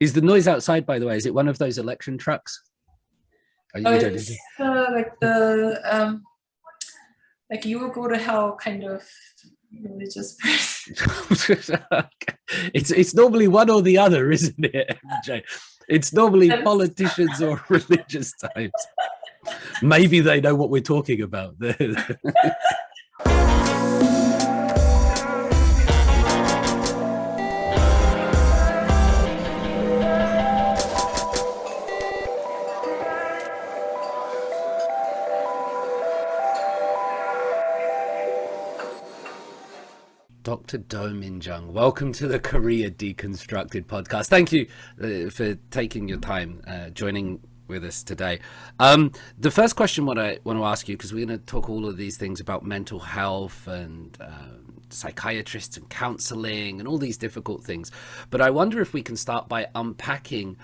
Is the noise outside, by the way, is it one of those election trucks? It's like the like you will go to hell kind of religious person. It's normally one or the other, isn't it, MJ? It's normally politicians or religious types. Maybe they know what we're talking about. Dr. Do Min-jung, welcome to the Korea Deconstructed podcast. Thank you for taking your time joining with us today. The first question what I want to ask you, because we're going to talk all of these things about mental health and psychiatrists and counselling and all these difficult things, but I wonder if we can start by unpacking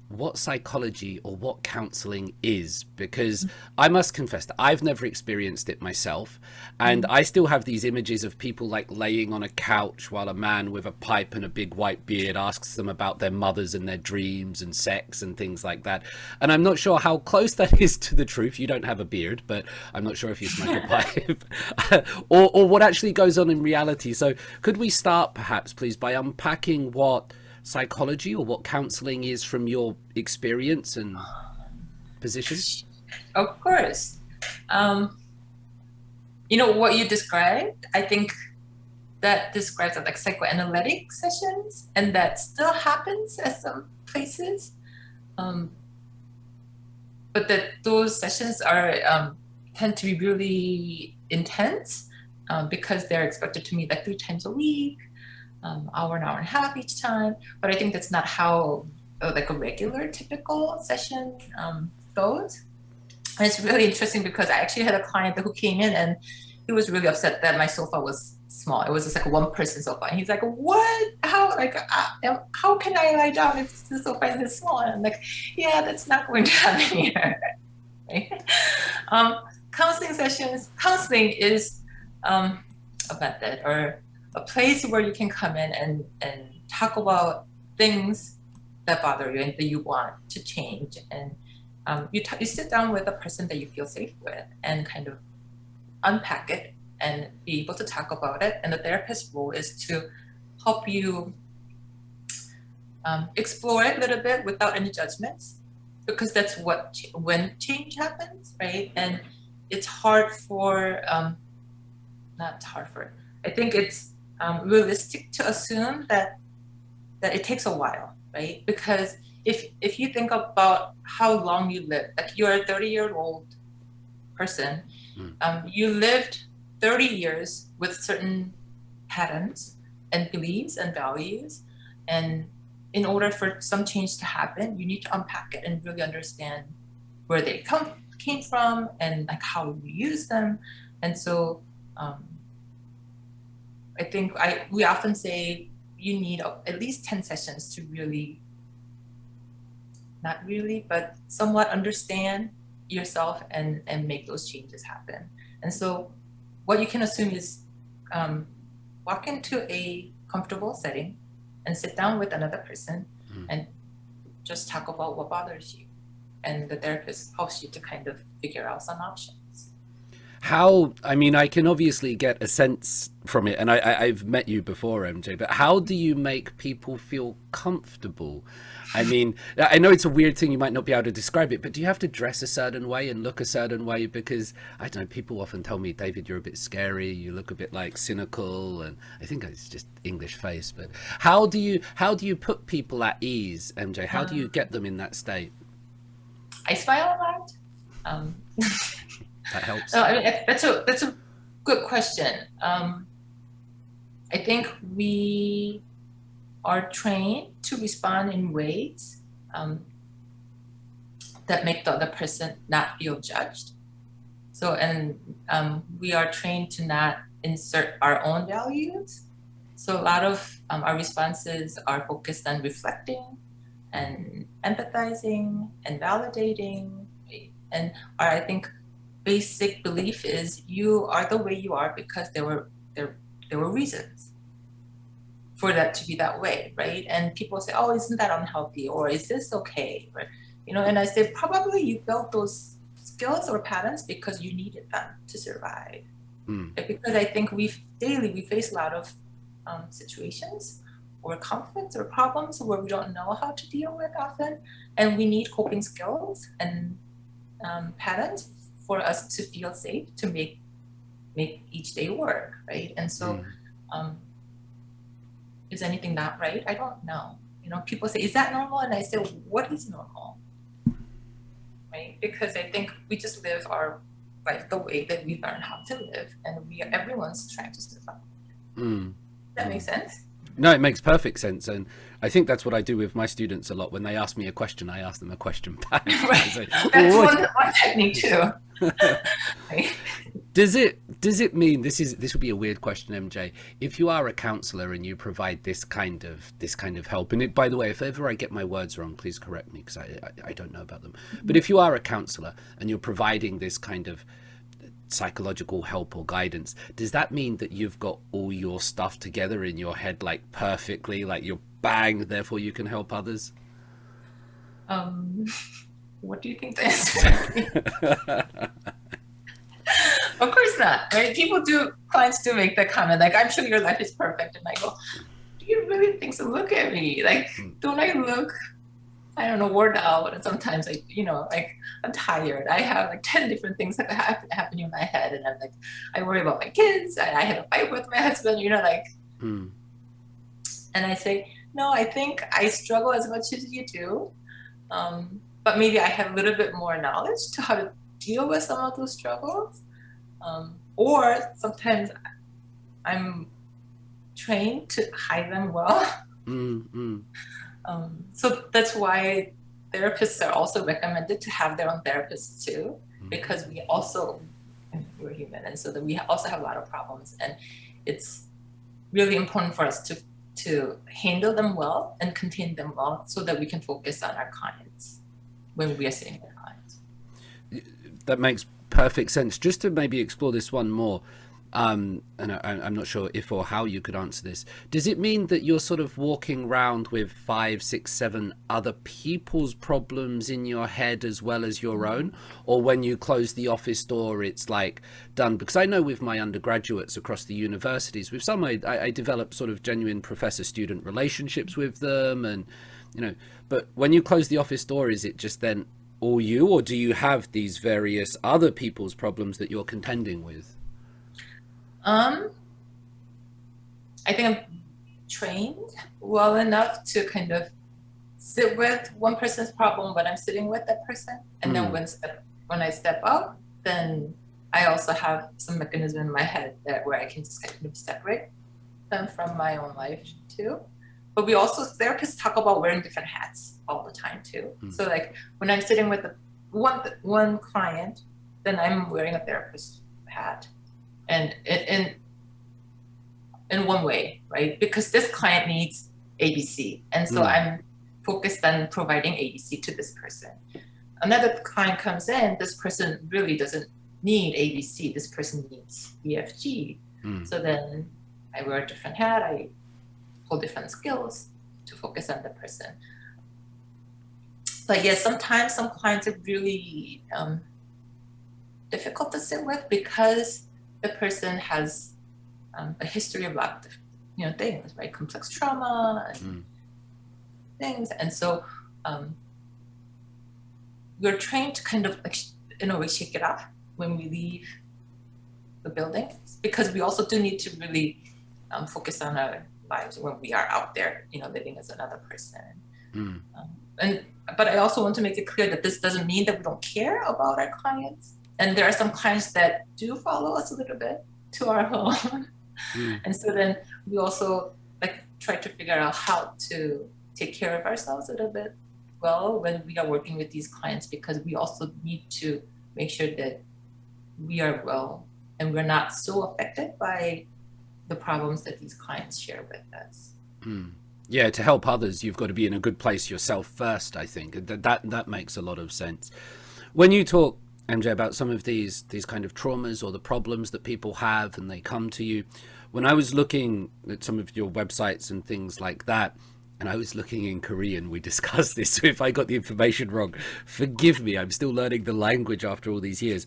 what psychology or what counselling is, because I must confess that I've never experienced it myself, and I still have these images of people like laying on a couch while a man with a pipe and a big white beard asks them about their mothers and their dreams and sex and things like that. And I'm not sure how close that is to the truth. You don't have a beard, but I'm not sure if you smoke a pipe or what actually goes on in reality. So could we start perhaps, please, by unpacking what psychology or what counseling is from your experience and position? Of course. What you described, I think that describes like psychoanalytic sessions, and that still happens at some places. But that those sessions are tend to be really intense because they're expected to meet like 3 times a week. Hour, an hour and a half each time. But I think that's not how like a regular typical session goes. And it's really interesting because I actually had a client who came in and he was really upset that my sofa was small. It was just like a 1-person sofa. And he's like, what? How can I lie down if the sofa is this small? And I'm like, yeah, that's not going to happen here. Right? Counseling is a method or a place where you can come in and talk about things that bother you and that you want to change. And you sit down with a person that you feel safe with and kind of unpack it and be able to talk about it. And the therapist's role is to help you explore it a little bit without any judgments, because that's when change happens, right? And it's hard for, I think it's realistic to assume that it takes a while, right? Because if you think about how long you live, like you're a 30-year-old person, you lived 30 years with certain patterns and beliefs and values, and in order for some change to happen, you need to unpack it and really understand where they came from and like how you use them. And so I think we often say you need at least 10 sessions to really, not really, but somewhat understand yourself and make those changes happen. And so what you can assume is walk into a comfortable setting and sit down with another person and just talk about what bothers you. And the therapist helps you to kind of figure out some options. I can obviously get a sense from it, and I've met you before, MJ, but how do you make people feel comfortable? I mean, I know it's a weird thing, you might not be able to describe it, but do you have to dress a certain way and look a certain way? Because, I don't know, people often tell me, David, you're a bit scary, you look a bit like cynical, and I think it's just English face, but how do you put people at ease, MJ? How do you get them in that state? I smile a lot. That helps. That's a good question. I think we are trained to respond in ways that make the other person not feel judged. So, and we are trained to not insert our own values. So a lot of our responses are focused on reflecting and empathizing and validating. And I think basic belief is you are the way you are because there were reasons for that to be that way, right? And people say, oh, isn't that unhealthy? Or is this okay? Or, and I say, probably you built those skills or patterns because you needed them to survive. Because I think we face a lot of situations or conflicts or problems where we don't know how to deal with often, and we need coping skills and patterns for us to feel safe to make each day work, right? And so is anything not right? I don't know. People say, is that normal? And I say, what is normal? Right? Because I think we just live our life the way that we learn how to live, and everyone's trying to survive. Does that make sense? No, it makes perfect sense. And I think that's what I do with my students a lot. When they ask me a question, I ask them a question back. Right. Say, That's one technique too. Right. Does it mean, this will be a weird question, MJ, if you are a counselor and you provide this kind of help, and by the way, if ever I get my words wrong, please correct me, because I don't know about them. But if you are a counselor and you're providing this kind of psychological help or guidance, does that mean that you've got all your stuff together in your head, like perfectly, like you're bang, therefore you can help others? What do you think the answer is? Of course not, right? Clients do make that comment, like, I'm sure your life is perfect. And I go, do you really think so? Look at me. Like, don't I look, I don't know, worn out? And sometimes I'm tired. I have like 10 different things that happen in my head. And I'm like, I worry about my kids. I had a fight with my husband, And I say, no, I think I struggle as much as you do. But maybe I have a little bit more knowledge to how to deal with some of those struggles. Or sometimes I'm trained to hide them well. So that's why therapists are also recommended to have their own therapists too, because we're human, and so that we also have a lot of problems, and it's really important for us to handle them well and contain them well, so that we can focus on our clients when we are sitting with clients. That makes perfect sense. Just to maybe explore this one more, and I'm not sure if or how you could answer this. Does it mean that you're sort of walking around with 5, 6, 7 other people's problems in your head as well as your own? Or when you close the office door, it's like done? Because I know with my undergraduates across the universities, with some I develop sort of genuine professor-student relationships with them, and but when you close the office door, is it just then all you, or do you have these various other people's problems that you're contending with? I think I'm trained well enough to kind of sit with one person's problem when I'm sitting with that person, and then when I step up, then I also have some mechanism in my head where I can just kind of separate them from my own life too. But we also, therapists talk about wearing different hats all the time too. So like when I'm sitting with one client, then I'm wearing a therapist hat, and in one way, right? Because this client needs ABC, and so I'm focused on providing ABC to this person. Another client comes in, this person really doesn't need ABC, this person needs EFG. So then I wear a different hat, I hold different skills to focus on the person. But yes, sometimes some clients are really difficult to sit with because the person has a history of lots of things, right? Complex trauma and things. And so we're trained to kind of in a way shake it up when we leave the building, because we also do need to really focus on our lives when we are out there, living as another person. But I also want to make it clear that this doesn't mean that we don't care about our clients. And there are some clients that do follow us a little bit to our home. And so then we also try to figure out how to take care of ourselves a little bit well when we are working with these clients, because we also need to make sure that we are well and we're not so affected by the problems that these clients share with us. Yeah, to help others, you've got to be in a good place yourself first, I think. That makes a lot of sense. When you talk, MJ, about some of these kind of traumas or the problems that people have and they come to you, when I was looking at some of your websites and things like that, and I was looking in Korean, we discussed this, so if I got the information wrong, forgive me, I'm still learning the language after all these years.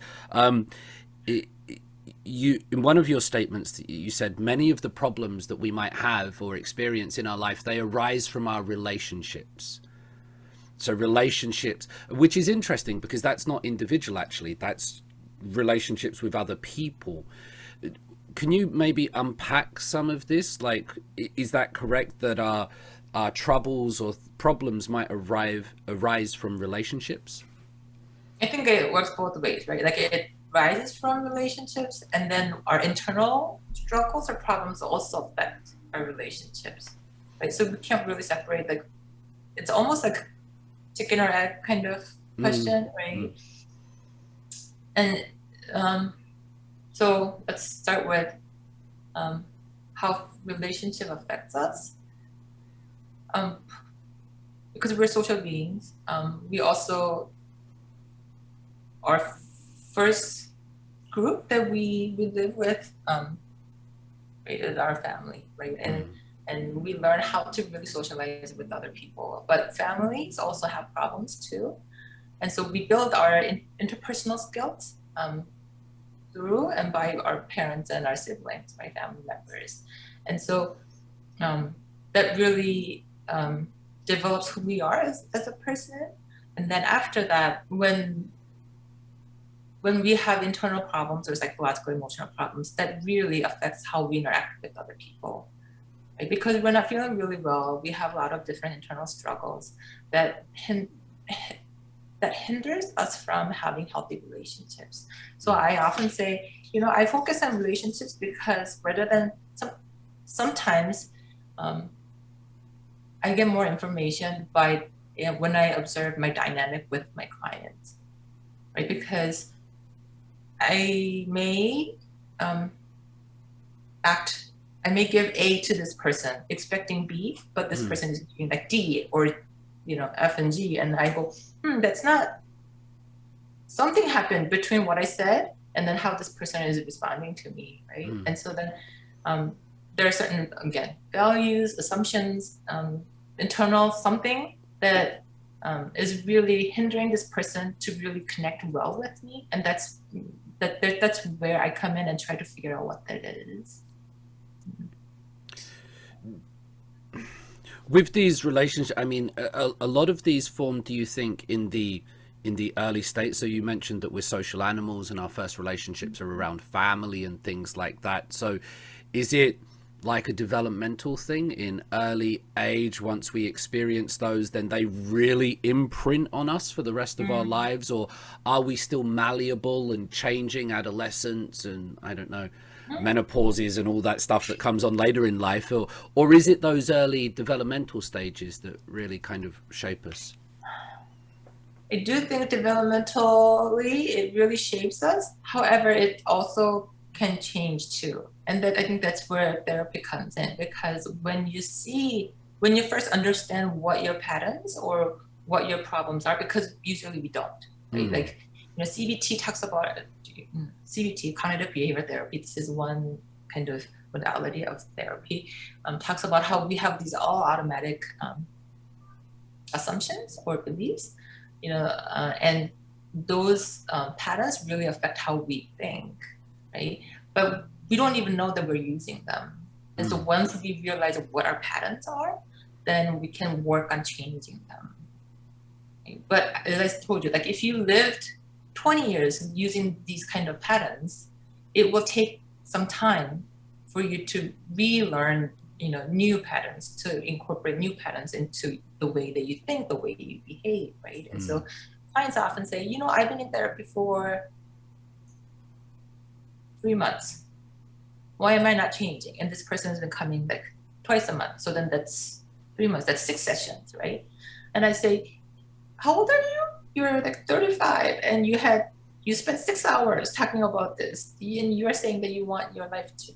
You, in one of your statements, you said many of the problems that we might have or experience in our life, they arise from our relationships. So relationships, which is interesting because that's not individual, actually, that's relationships with other people. Can you maybe unpack some of this? Like, is that correct that our troubles or problems might arise from relationships? I think it works both ways, right? Like it rises from relationships, and then our internal struggles or problems also affect our relationships, right? So we can't really separate, like, it's almost like chicken or egg kind of question, right? And so let's start with how relationship affects us. Because we're social beings, we also, our first group that we live with, right, is our family, right? And we learn how to really socialize with other people. But families also have problems too. And so we build our interpersonal skills through and by our parents and our siblings, my family members. And so that really develops who we are as a person. And then after that, when we have internal problems or psychological, emotional problems, that really affects how we interact with other people. Right? Because we're not feeling really well, we have a lot of different internal struggles that hinders us from having healthy relationships. So I often say, I focus on relationships because rather than sometimes I get more information by when I observe my dynamic with my clients, right? Because I may give A to this person expecting B, but this person is doing like D or F and G, and I go, that's not, something happened between what I said and then how this person is responding to me, right? And so then there are certain, again, values, assumptions, internal something that is really hindering this person to really connect well with me, and that's where I come in and try to figure out what that is. With these relationships, I mean, a lot of these form, do you think, in the early state? So you mentioned that we're social animals and our first relationships are around family and things like that. So is it like a developmental thing in early age? Once we experience those, then they really imprint on us for the rest of our lives? Or are we still malleable and changing, adolescence and, I don't know, menopauses and all that stuff that comes on later in life? Or is it those early developmental stages that really kind of shape us? I do think developmentally it really shapes us. However, it also can change too. And I think that's where therapy comes in, because when you first understand what your patterns or what your problems are, because usually we don't, right? Like, CBT talks about CBT, cognitive behavior therapy. This is one kind of modality of therapy. Talks about how we have these all automatic assumptions or beliefs, and those patterns really affect how we think, right? But we don't even know that we're using them. And so once we realize what our patterns are, then we can work on changing them. Right? But as I told you, like if you lived 20 years using these kind of patterns, it will take some time for you to relearn, new patterns, to incorporate new patterns into the way that you think, the way you behave, right? And so clients often say, I've been in therapy for 3 months. Why am I not changing? And this person has been coming like twice a month. So then that's 3 months, that's 6 sessions, right? And I say, how old are you? You're like 35 and you spent 6 hours talking about this. And you're saying that you want your life to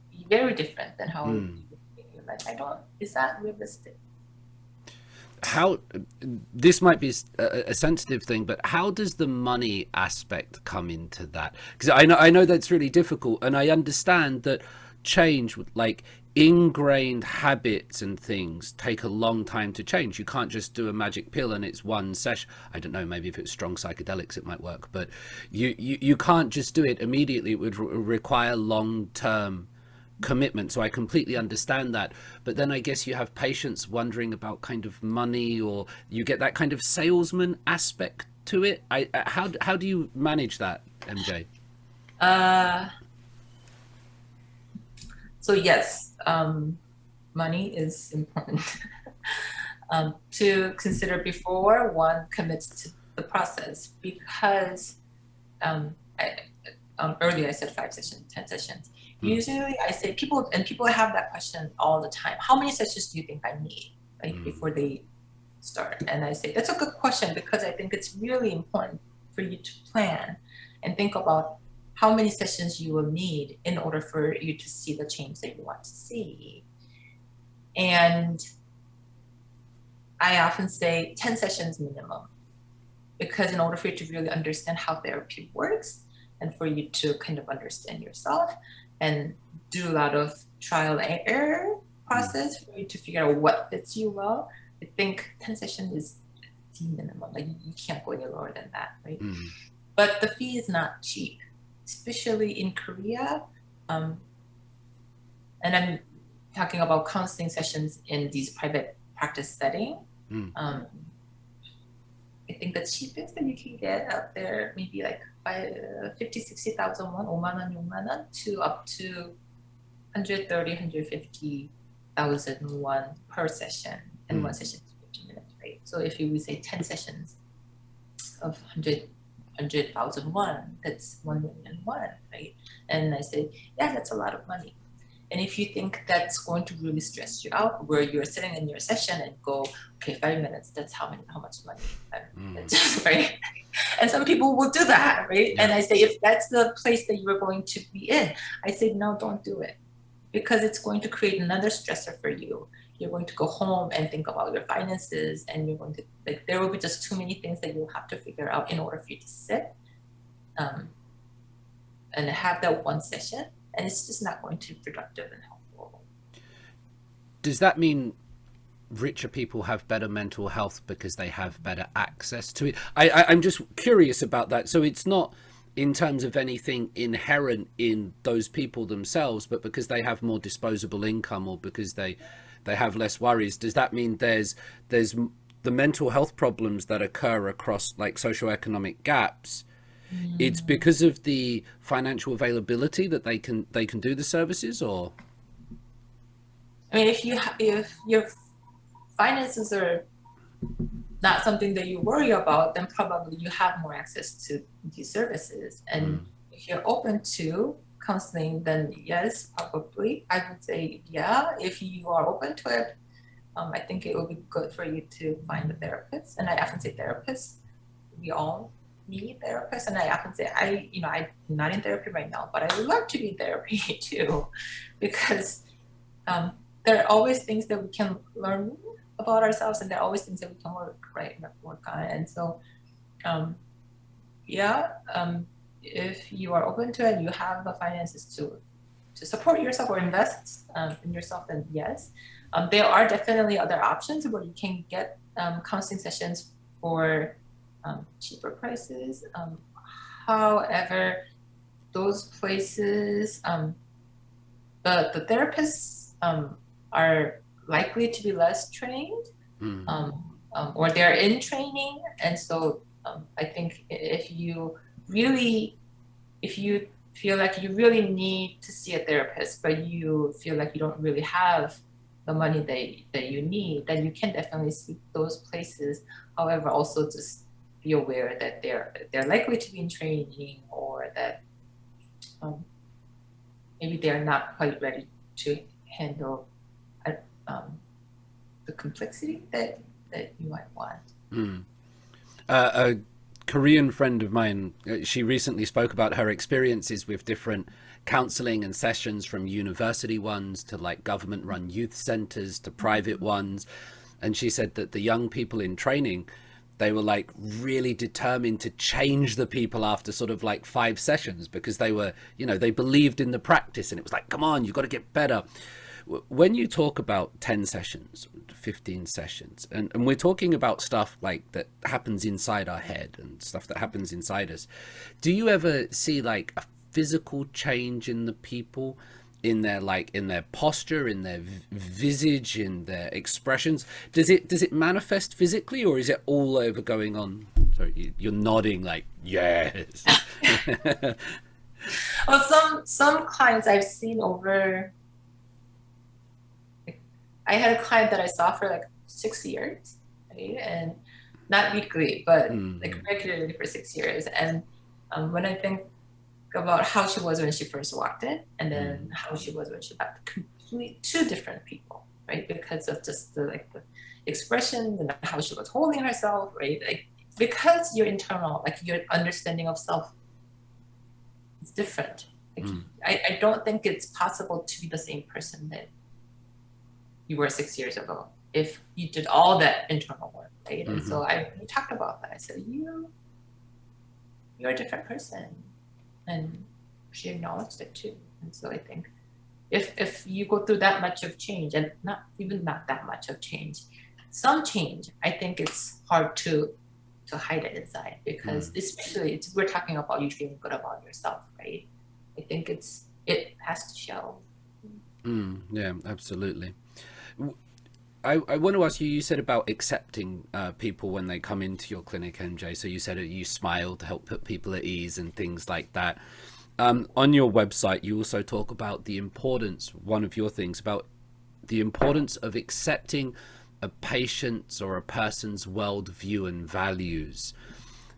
be very different than how you live your life. Is that realistic? How, this might be a sensitive thing, but how does the money aspect come into that? Because I know that's really difficult, and I understand that change, like ingrained habits and things take a long time to change. You can't just do a magic pill and it's one session. I don't know, maybe if it's strong psychedelics it might work, but you can't just do it immediately. It would require long-term commitment. So I completely understand that. But then I guess you have patients wondering about kind of money, or you get that kind of salesman aspect to it. How do you manage that, MJ? So yes, money is important to consider before one commits to the process, because earlier I said 5 sessions, 10 sessions. Usually I say people have that question all the time. How many sessions do you think I need, like before they start? And I say, that's a good question, because I think it's really important for you to plan and think about how many sessions you will need in order for you to see the change that you want to see. And I often say 10 sessions minimum, because in order for you to really understand how therapy works and for you to kind of understand yourself and do a lot of trial and error process for you to figure out what fits you well, I think 10 sessions is the minimum. Like, you can't go any lower than that, right? But the fee is not cheap, especially in Korea. And I'm talking about counseling sessions in these private practice setting. I think the cheapest that you can get out there maybe like 50,000-60,000 won, 5만 원, 6만 원, to up to 130,000-150,000 won per session, and one session is 15 minutes, right? So if you would say 10 sessions of 100,000 won, that's 1 million won, right? And I say, yeah, that's a lot of money. And if you think that's going to really stress you out, where you're sitting in your session and go, okay, 5 minutes, that's how much money? That's right? And some people will do that, right? And I say, if that's the place that you're going to be in, I say, no, don't do it, because it's going to create another stressor for you. You're going to go home and think about your finances, and you're going to, like, there will be just too many things that you'll have to figure out in order for you to sit and have that one session. And it's just not going to be productive and helpful. Does that mean richer people have better mental health because they have better access to it? I'm just curious about that. So it's not in terms of anything inherent in those people themselves, but because they have more disposable income, or because they have less worries. Does that mean there's the mental health problems that occur across like socioeconomic gaps? It's because of the financial availability that they can do the services? Or I mean, if your finances are not something that you worry about, then probably you have more access to these services. And if you're open to counseling, then yes, probably I would say, yeah, if you are open to it, I think it would be good for you to find a therapist. And I often say therapists, we all need therapists. And I often say, I'm not in therapy right now, but I would like to be in therapy too, because there are always things that we can learn about ourselves, and there are always things that we can work on. And so, if you are open to it, you have the finances to support yourself or invest in yourself, then yes. There are definitely other options where you can get counseling sessions for cheaper prices. However, those places, the therapists are likely to be less trained, or they're in training. And so I think if you feel like you really need to see a therapist, but you feel like you don't really have the money that you need, then you can definitely seek those places. However, also just be aware that they're likely to be in training, or that maybe they're not quite ready to handle the complexity that you might want. A Korean friend of mine, she recently spoke about her experiences with different counseling and sessions, from university ones to like government run youth centers to private ones. And she said that the young people in training, they were like really determined to change the people after sort of like 5 sessions, because they were, you know, they believed in the practice, and it was like, come on, you've got to get better. When you talk about 10 sessions, 15 sessions, and we're talking about stuff like that happens inside our head and stuff that happens inside us, do you ever see like a physical change in the people, in their like in their posture, in their visage, in their expressions? Does it manifest physically, or is it all over going on? Sorry, you're nodding like yes. Well, some clients I've seen over, I had a client that I saw for like 6 years, right? And not weekly, but like regularly for 6 years. And when I think about how she was when she first walked in, and then how she was when she left, completely 2 different people, right? Because of just the expression and how she was holding herself, right? Like, because your internal, like your understanding of self is different. Like, I don't think it's possible to be the same person that you were 6 years ago if you did all that internal work, right? And so we talked about that. I said, you're a different person. And she acknowledged it too. And so I think if you go through that much of change, and not that much of change, some change, I think it's hard to hide it inside, because especially we're talking about you feeling good about yourself, right? I think it has to show. Yeah, absolutely. I want to ask you, you said about accepting people when they come into your clinic, MJ. So you said you smile to help put people at ease and things like that. On your website, you also talk about the importance, one of your things, about the importance of accepting a patient's or a person's worldview and values.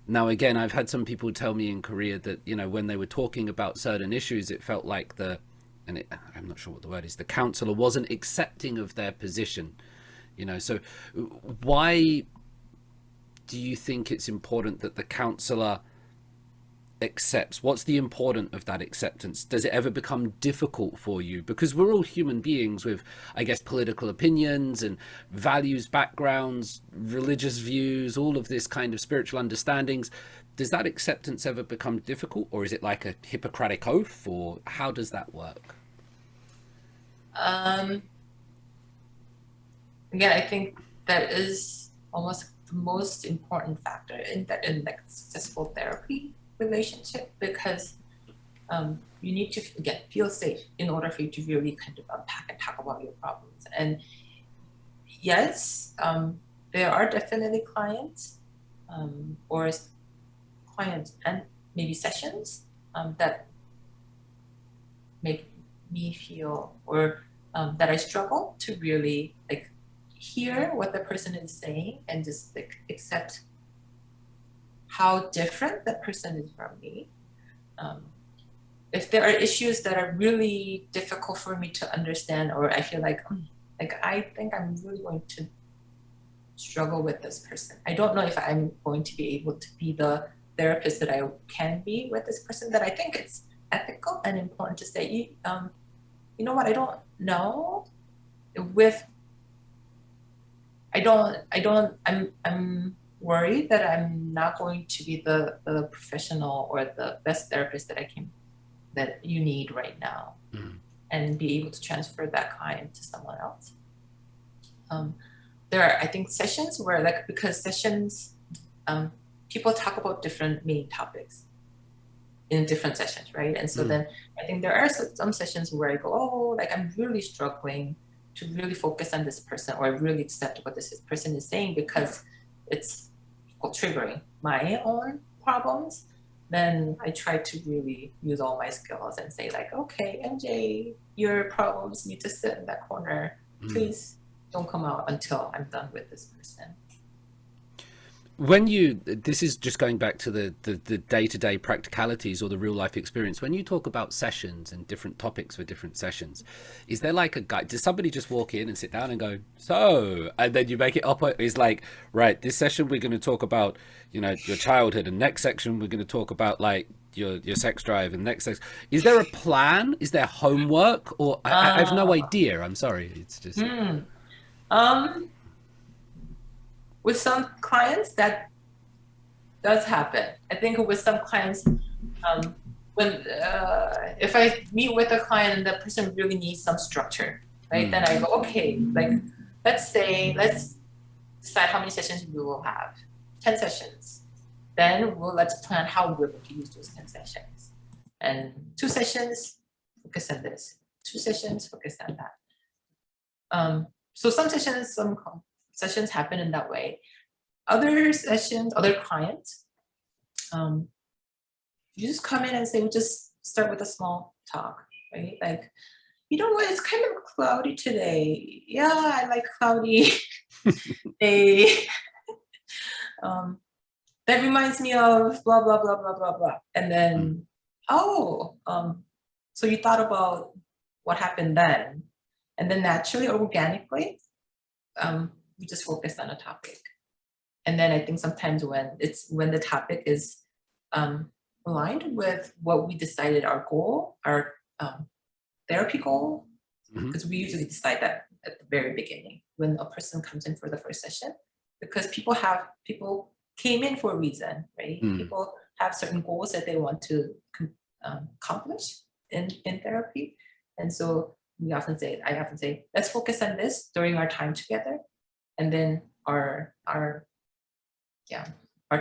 Now, again, I've had some people tell me in Korea that, you know, when they were talking about certain issues, it felt like I'm not sure what the word is, the counselor wasn't accepting of their position. You know, so why do you think it's important that the counselor accepts? What's the importance of that acceptance? Does it ever become difficult for you? Because we're all human beings with, I guess, political opinions and values, backgrounds, religious views, all of this kind of spiritual understandings. Does that acceptance ever become difficult, or is it like a Hippocratic oath, or how does that work? Again, I think that is almost the most important factor in like successful therapy relationship, because you need to, again, feel safe in order for you to really kind of unpack and talk about your problems. And yes, there are definitely clients or clients and maybe sessions that make me feel, or that I struggle to really like hear what the person is saying and just like accept how different that person is from me. If there are issues that are really difficult for me to understand, or I feel like I think I'm really going to struggle with this person. I don't know if I'm going to be able to be the therapist that I can be with this person, that I think it's ethical and important to say, you know what, I don't know with, I'm worried that I'm not going to be the professional or the best therapist that you need right now, and be able to transfer that client to someone else. There are, I think, sessions where, like, because sessions, people talk about different main topics in different sessions, right? And so then I think there are some sessions where I go, oh, like I'm really struggling to really focus on this person, or really accept what this person is saying, because it's triggering my own problems. Then I try to really use all my skills and say, like, okay, MJ, your problems need to sit in that corner. Please don't come out until I'm done with this person. When this is just going back to the day-to-day practicalities or the real life experience, when you talk about sessions and different topics for different sessions, is there like a guide? Does somebody just walk in and sit down and go, so, and then you make it up? It's like, right, this session we're going to talk about, you know, your childhood, and next section we're going to talk about like your sex drive, and next section. Is there a plan? Is there homework? Or I have no idea. I'm sorry. It's just... With some clients, that does happen. I think with some clients, when if I meet with a client and the person really needs some structure, right? Then I go, okay, like let's decide how many sessions we will have. 10 sessions. Then let's plan how we're going to use those 10 sessions. And 2 sessions, focus on this. 2 sessions, focus on that. So some sessions happen in that way. Other sessions, other clients, you just come in and say, we just start with a small talk, right? Like, you know what, it's kind of cloudy today. Yeah, I like cloudy day. That reminds me of blah, blah, blah, blah, blah, blah. And then, so you thought about what happened then. And then naturally, organically, we just focused on a topic. And then I think sometimes when the topic is aligned with what we decided our goal, our therapy goal, because we usually decide that at the very beginning when a person comes in for the first session, because people came in for a reason, right? People have certain goals that they want to accomplish in therapy. And so I often say, let's focus on this during our time together. And then our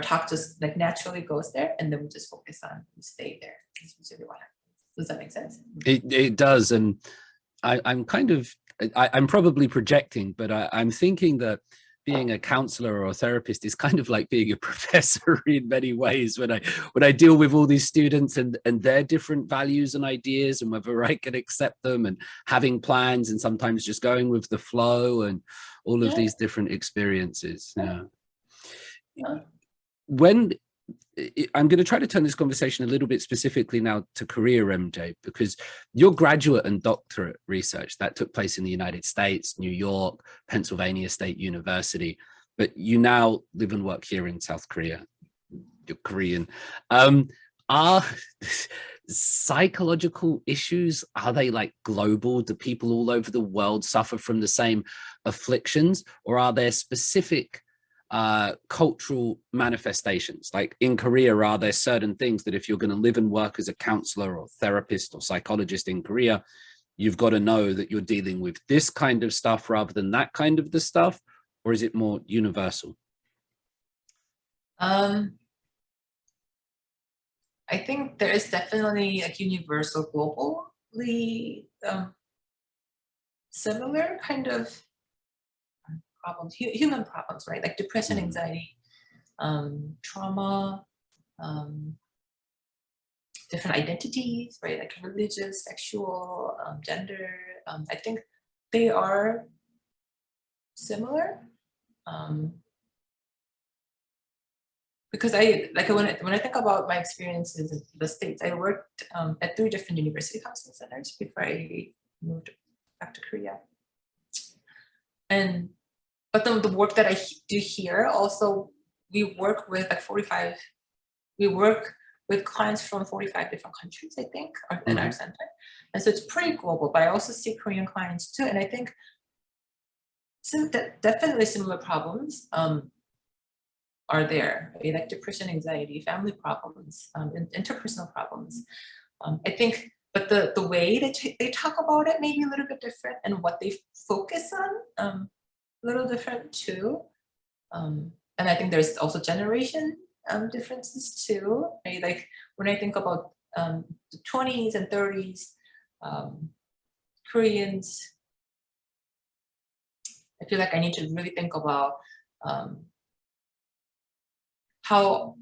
talk just like naturally goes there, and then we just focus on, we stay there. That's usually what happens. Does that make sense? It does. And I'm probably projecting, but I'm thinking that being a counselor or a therapist is kind of like being a professor in many ways, when I deal with all these students and their different values and ideas, and whether I can accept them, and having plans, and sometimes just going with the flow, and all of these different experiences. When I'm going to try to turn this conversation a little bit specifically now to career, MJ, because your graduate and doctorate research that took place in the United States, New York, Pennsylvania State University, but you now live and work here in South Korea. You're Korean. Are psychological issues, are they like global? Do people all over the world suffer from the same afflictions, or are there specific cultural manifestations? Like in Korea, are there certain things that if you're going to live and work as a counselor or therapist or psychologist in Korea, you've got to know that you're dealing with this kind of stuff rather than that kind of the stuff? Or is it more universal? I think there is definitely a universal, globally similar kind of problems, human problems, right? Like depression, anxiety, trauma, different identities, right? Like religious, sexual, gender. I think they are similar. Because when I think about my experiences in the States, I worked at 3 different university counseling centers before I moved back to Korea. But the work that I do here also, we work with clients from 45 different countries, I think, in our center. And so it's pretty global, but I also see Korean clients too. And I think definitely similar problems are there, right? Like depression, anxiety, family problems, interpersonal problems. I think, but the way they talk about it may be a little bit different, and what they focus on a little different too. And I think there's also generation differences too, right? Like when I think about the 20s and 30s Koreans, I feel like I need to really think about how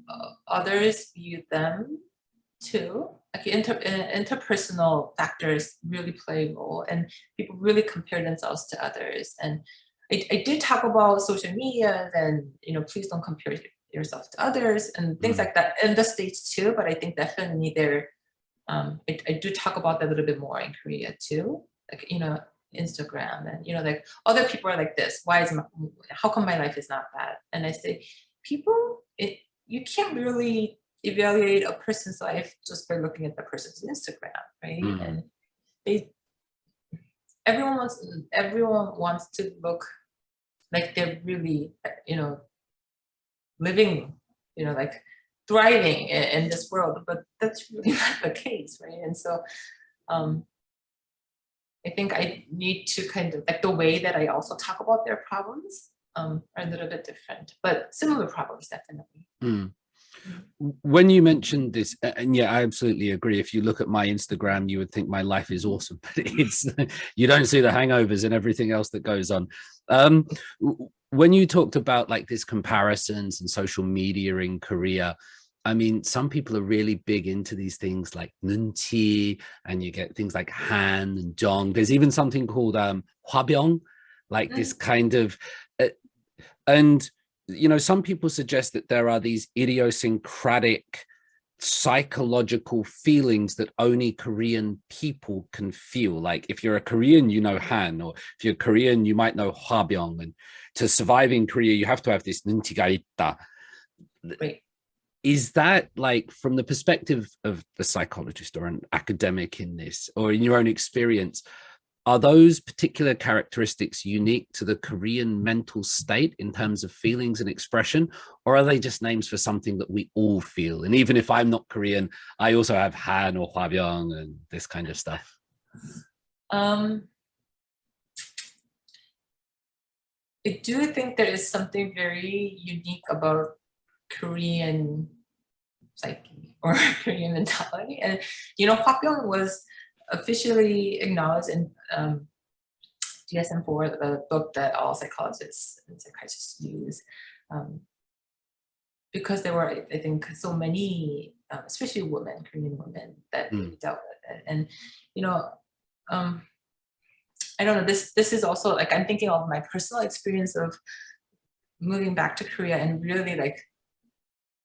others view them too. Like interpersonal factors really play a role, and people really compare themselves to others. And I did talk about social media and, please don't compare yourself to others and things like that in the States too. But I think definitely there, I do talk about that a little bit more in Korea too. Like, Instagram and, like other people are like this. How come my life is not that? And I say, you can't really evaluate a person's life just by looking at the person's Instagram, right? And everyone wants to look like they're really, living like thriving in this world, but that's really not the case, right? And so I think I need to kind of, like, the way that I also talk about their problems are a little bit different, but similar problems, definitely. When you mentioned this, and yeah, I absolutely agree. If you look at my Instagram, you would think my life is awesome, but it's, you don't see the hangovers and everything else that goes on. When you talked about like this comparisons and social media in Korea, I mean, some people are really big into these things like nunchi, and you get things like han and jong. There's even something called hwabyong, like this kind of, and you know, some people suggest that there are these idiosyncratic psychological feelings that only Korean people can feel. Like if you're a Korean, you know Han, or if you're Korean, you might know Hwabyong. And to survive in Korea, you have to have this nuntiga ita. Right. Is that, like, from the perspective of a psychologist or an academic in this, or in your own experience, are those particular characteristics unique to the Korean mental state in terms of feelings and expression, or are they just names for something that we all feel? And even if I'm not Korean, I also have Han or Hwabyong and this kind of stuff. I do think there is something very unique about Korean psyche or Korean mentality. And, Hwabyong was officially acknowledged in DSM-4, the book that all psychologists and psychiatrists use, because there were, I think, so many, especially women, Korean women, that really dealt with it. And, I don't know, this is also, like, I'm thinking of my personal experience of moving back to Korea and really, like,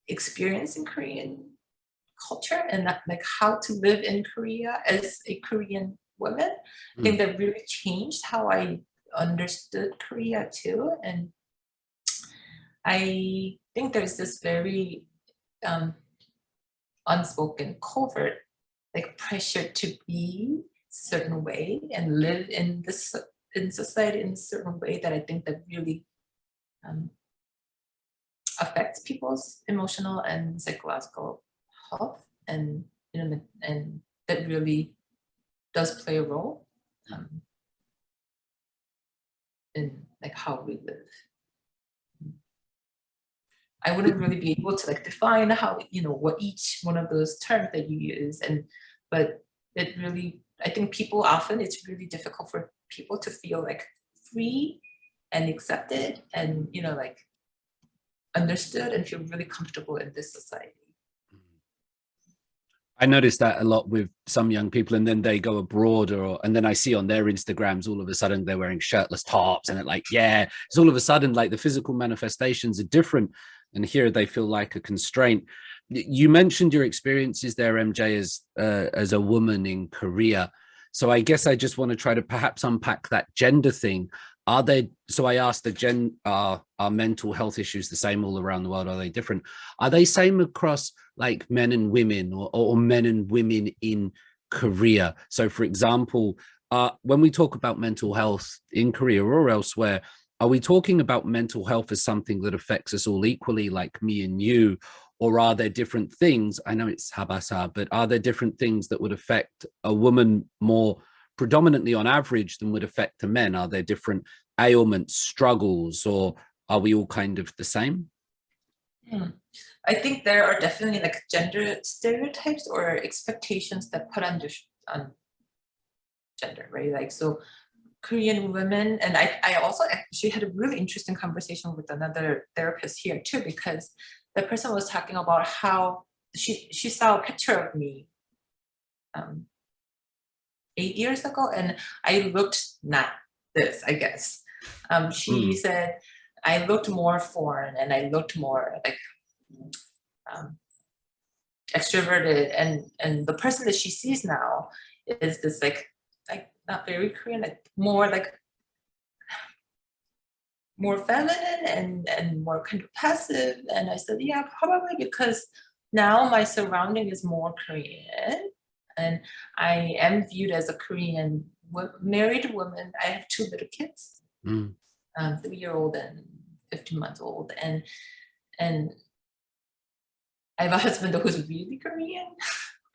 experiencing Korean culture and like how to live in Korea as a Korean woman. I think that really changed how I understood Korea too. And I think there's this very unspoken, covert, like, pressure to be a certain way and live in society in a certain way that I think that really affects people's emotional and psychological health, and and that really does play a role in, like, how we live. I wouldn't really be able to, like, define how, what each one of those terms that you use, but it really, I think people often, it's really difficult for people to feel, like, free and accepted and, like, understood and feel really comfortable in this society. I noticed that a lot with some young people, and then they go abroad, and then I see on their Instagrams, all of a sudden they're wearing shirtless tops, and it's all of a sudden like the physical manifestations are different, and here they feel like a constraint. You mentioned your experiences there, MJ, as a woman in Korea. So I guess I just want to try to perhaps unpack that gender thing. So I asked, are mental health issues the same all around the world? Are they different? Are they same across, like, men and women, or men and women in Korea? So for example, when we talk about mental health in Korea or elsewhere, are we talking about mental health as something that affects us all equally, like me and you? Or are there different things? I know it's habasa, but are there different things that would affect a woman more predominantly on average than would affect a man? Are there different ailments, struggles, or are we all kind of the same? I think there are definitely, like, gender stereotypes or expectations that put on gender, right? Like, so Korean women, and I also actually had a really interesting conversation with another therapist here too, because the person was talking about how she saw a picture of me 8 years ago, and I looked not this, I guess. She said I looked more foreign and I looked more like extroverted, and the person that she sees now is this like not very Korean, like more feminine and more kind of passive. And I said, yeah, probably because now my surrounding is more Korean, and I am viewed as a Korean married woman. I have 2 little kids, 3-year-old and 15-month-old, and I have a husband who's really Korean.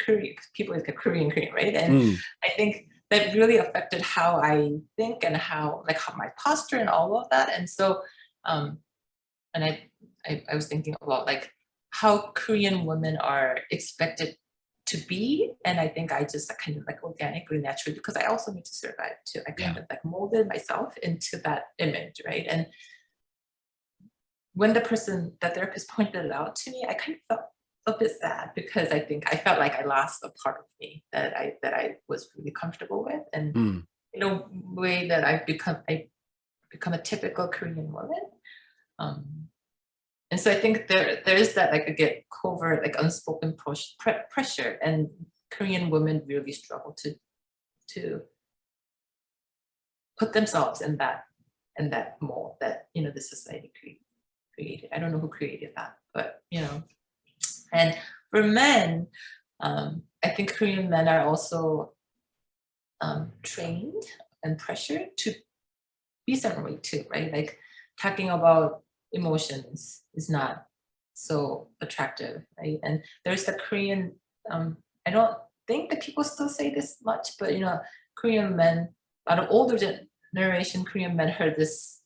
Korean people is Korean, right? And I think that really affected how I think and how my posture and all of that. And so, and I was thinking about like how Korean women are expected to be, and I think I just kind of like organically, naturally, because I also need to survive too. I kind of like molded myself into that image, right? And when the therapist pointed it out to me, I kind of felt a bit sad because I think I felt like I lost a part of me that I was really comfortable with, and in a way that I become a typical Korean woman. And so I think there is that like again covert, like unspoken pressure, and Korean women really struggle to put themselves in that mold that the society created. I don't know who created that, but and for men, I think Korean men are also trained and pressured to be certain way too, right? Like talking about emotions is not so attractive, right? And there's the Korean, I don't think that people still say this much, but Korean men, out of older generation Korean men heard this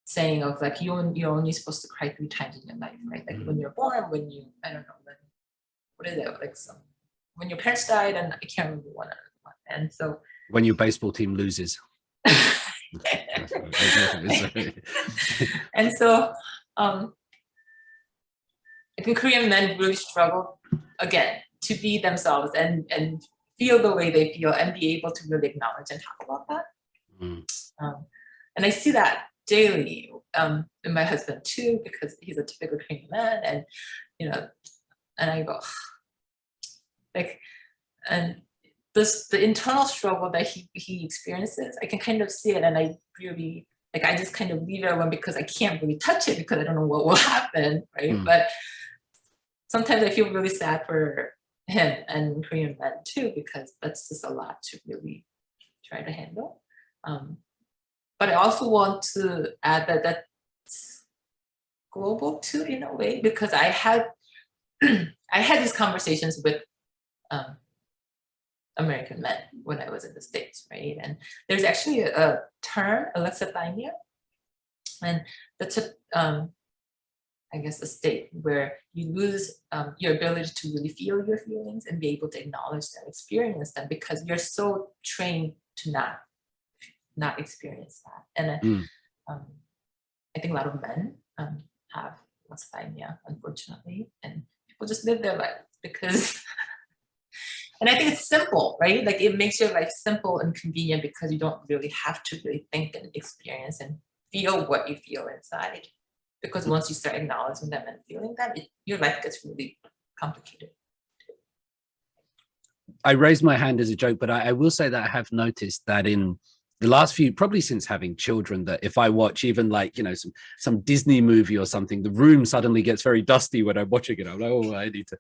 saying of like you're only supposed to cry 3 times in your life, right? Like when you're born, when you, I don't know, what is it, like when your parents died, and I can't remember one other one. And so when your baseball team loses. And so I think Korean men really struggle again to be themselves and feel the way they feel and be able to really acknowledge and talk about that. And I see that daily in my husband too, because he's a typical Korean man, and and I go like, and the internal struggle that he experiences, I can kind of see it, and I really like, I just kind of leave it alone because I can't really touch it because I don't know what will happen, right? But sometimes I feel really sad for him and Korean men too, because that's just a lot to really try to handle. But I also want to add that that's global too, in a way, because I had these conversations with American men when I was in the States, right? And there's actually a term, alexithymia, and that's I guess a state where you lose your ability to really feel your feelings and be able to acknowledge them, experience them, because you're so trained to not experience that. And I think a lot of men have alexithymia, unfortunately, and people just live their life because. And I think it's simple, right? Like it makes your life simple and convenient because you don't really have to really think and experience and feel what you feel inside. Because once you start acknowledging them and feeling them, your life gets really complicated. I raised my hand as a joke, but I will say that I have noticed that in the last few, probably since having children, that if I watch even like, some Disney movie or something, the room suddenly gets very dusty when I'm watching it. I'm like, oh, I need to,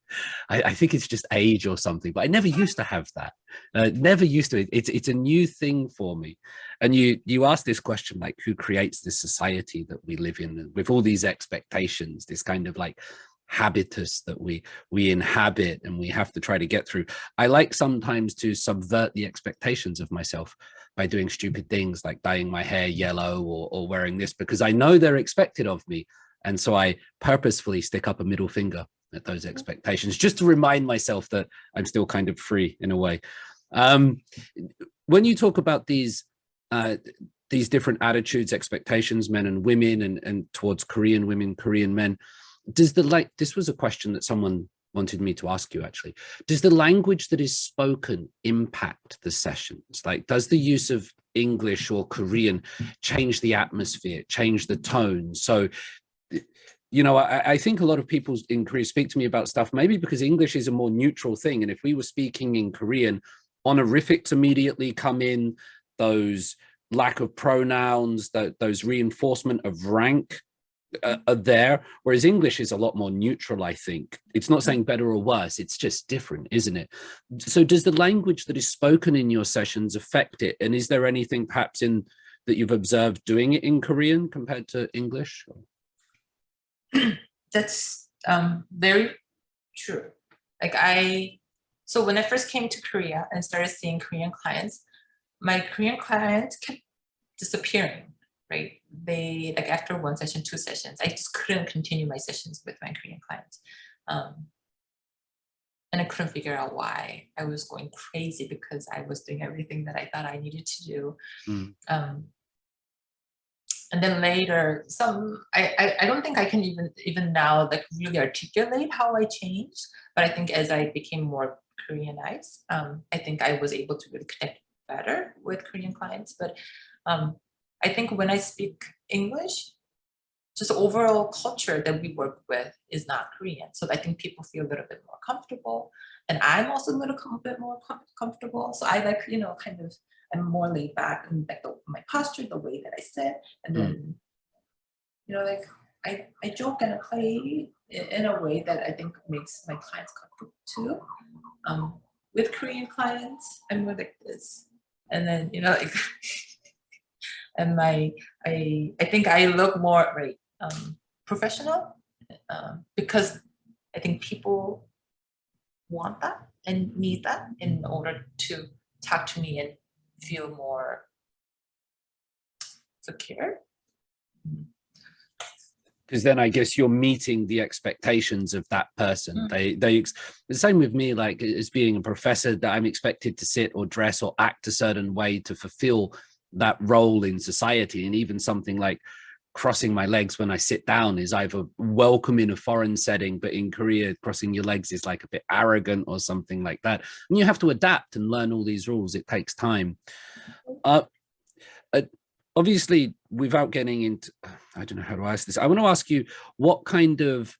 I think it's just age or something, but I never used to have that. Never used to. It's a new thing for me. And you ask this question, like, who creates this society that we live in with all these expectations, this kind of like habitus that we inhabit and we have to try to get through. I like sometimes to subvert the expectations of myself by doing stupid things like dyeing my hair yellow or wearing this, because I know they're expected of me. And so I purposefully stick up a middle finger at those expectations just to remind myself that I'm still kind of free in a way. When you talk about these different attitudes, expectations, men and women, and towards Korean women, Korean men, this was a question that someone wanted me to ask you, actually. Does the language that is spoken impact the sessions? Like, does the use of English or Korean change the atmosphere, change the tone? So, I think a lot of people in Korea speak to me about stuff, maybe because English is a more neutral thing. And if we were speaking in Korean, honorifics immediately come in, those lack of pronouns, those reinforcement of rank are there, whereas English is a lot more neutral. I think it's not saying better or worse, it's just different, isn't it? So does the language that is spoken in your sessions affect it, and is there anything perhaps in that you've observed doing it in Korean compared to English? That's very true. Like so when I first came to Korea and started seeing Korean clients, my Korean clients kept disappearing, right? They, like after one session, two sessions, I just couldn't continue my sessions with my Korean clients. And I couldn't figure out why. I was going crazy because I was doing everything that I thought I needed to do. And then later, I don't think I can even now like really articulate how I changed. But I think as I became more Koreanized, I think I was able to really connect better with Korean clients. But I think when I speak English, just the overall culture that we work with is not Korean. So I think people feel a little bit more comfortable. And I'm also a little bit more comfortable. So I like, kind of, I'm more laid back and like my posture, the way that I sit. And then, like I joke and I play in a way that I think makes my clients comfortable too. With Korean clients, I'm more like this. And then, like, and I think I look more professional because I think people want that and need that in order to talk to me and feel more secure. Because then I guess you're meeting the expectations of that person. The same with me, like as being a professor, that I'm expected to sit or dress or act a certain way to fulfill that role in society. And even something like crossing my legs when I sit down is either welcome in a foreign setting, but in Korea, crossing your legs is like a bit arrogant or something like that. And you have to adapt and learn all these rules. It takes time. Obviously, without getting into, I don't know how to ask this. I want to ask you what kind of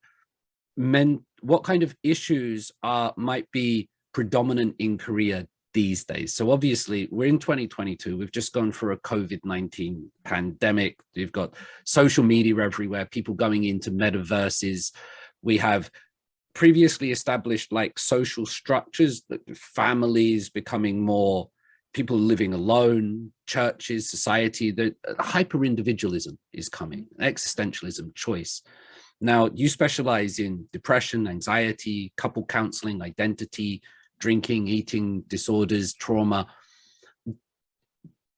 issues might be predominant in Korea these days. So obviously we're in 2022. We've just gone through a COVID-19 pandemic. We've got social media everywhere, people going into metaverses. We have previously established like social structures, that families becoming more, people living alone, churches, society. The hyper individualism is coming, existentialism, choice. Now you specialize in depression, anxiety, couple counseling, identity, drinking, eating disorders, trauma.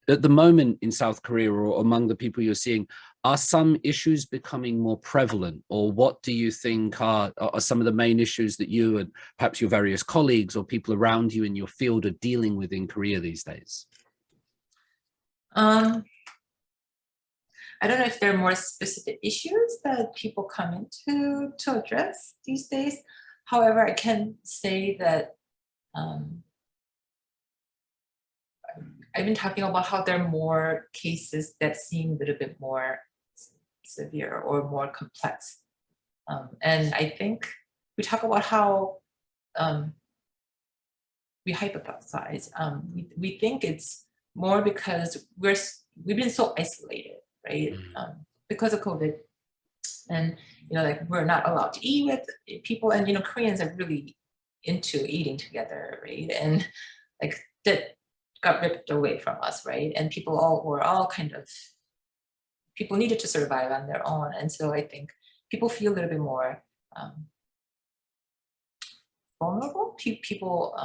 At the moment in South Korea, or among the people you're seeing, are some issues becoming more prevalent? Or what do you think are some of the main issues that you and perhaps your various colleagues or people around you in your field are dealing with in Korea these days? I don't know if there are more specific issues that people come into to address these days. However, I can say that I've been talking about how there are more cases that seem a little bit more severe or more complex. And I think we talk about how we hypothesize. We think it's more because we've been so isolated, right? Because of COVID. And, like we're not allowed to eat with people. And, Koreans are really into eating together, right? And like that got ripped away from us, right? And people needed to survive on their own. And so I think people feel a little bit more vulnerable. People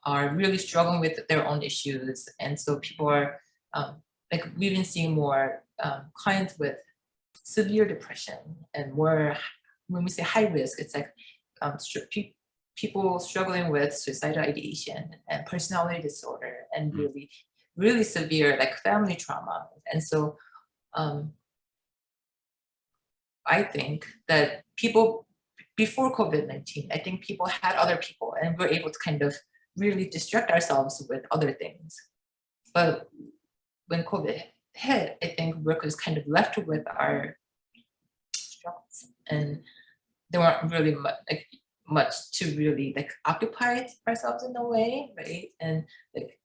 are really struggling with their own issues. And so people are, like we've been seeing more clients with severe depression and more, when we say high risk, it's like people struggling with suicidal ideation and personality disorder and really, really severe like family trauma. And so I think that people before COVID-19, I think people had other people and we're able to kind of really distract ourselves with other things. But when COVID hit, I think workers kind of left with our struggles and there weren't really much to really like occupy ourselves in a way, right? And like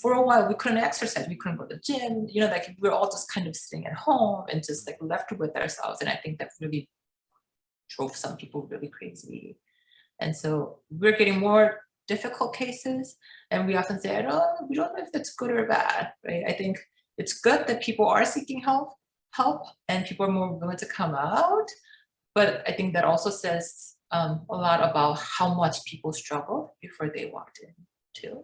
for a while we couldn't exercise, we couldn't go to the gym, like we're all just kind of sitting at home and just like left with ourselves. And I think that really drove some people really crazy. And so we're getting more difficult cases, and we often say, we don't know if that's good or bad, right? I think it's good that people are seeking help, and people are more willing to come out. But I think that also says a lot about how much people struggle before they walked in too.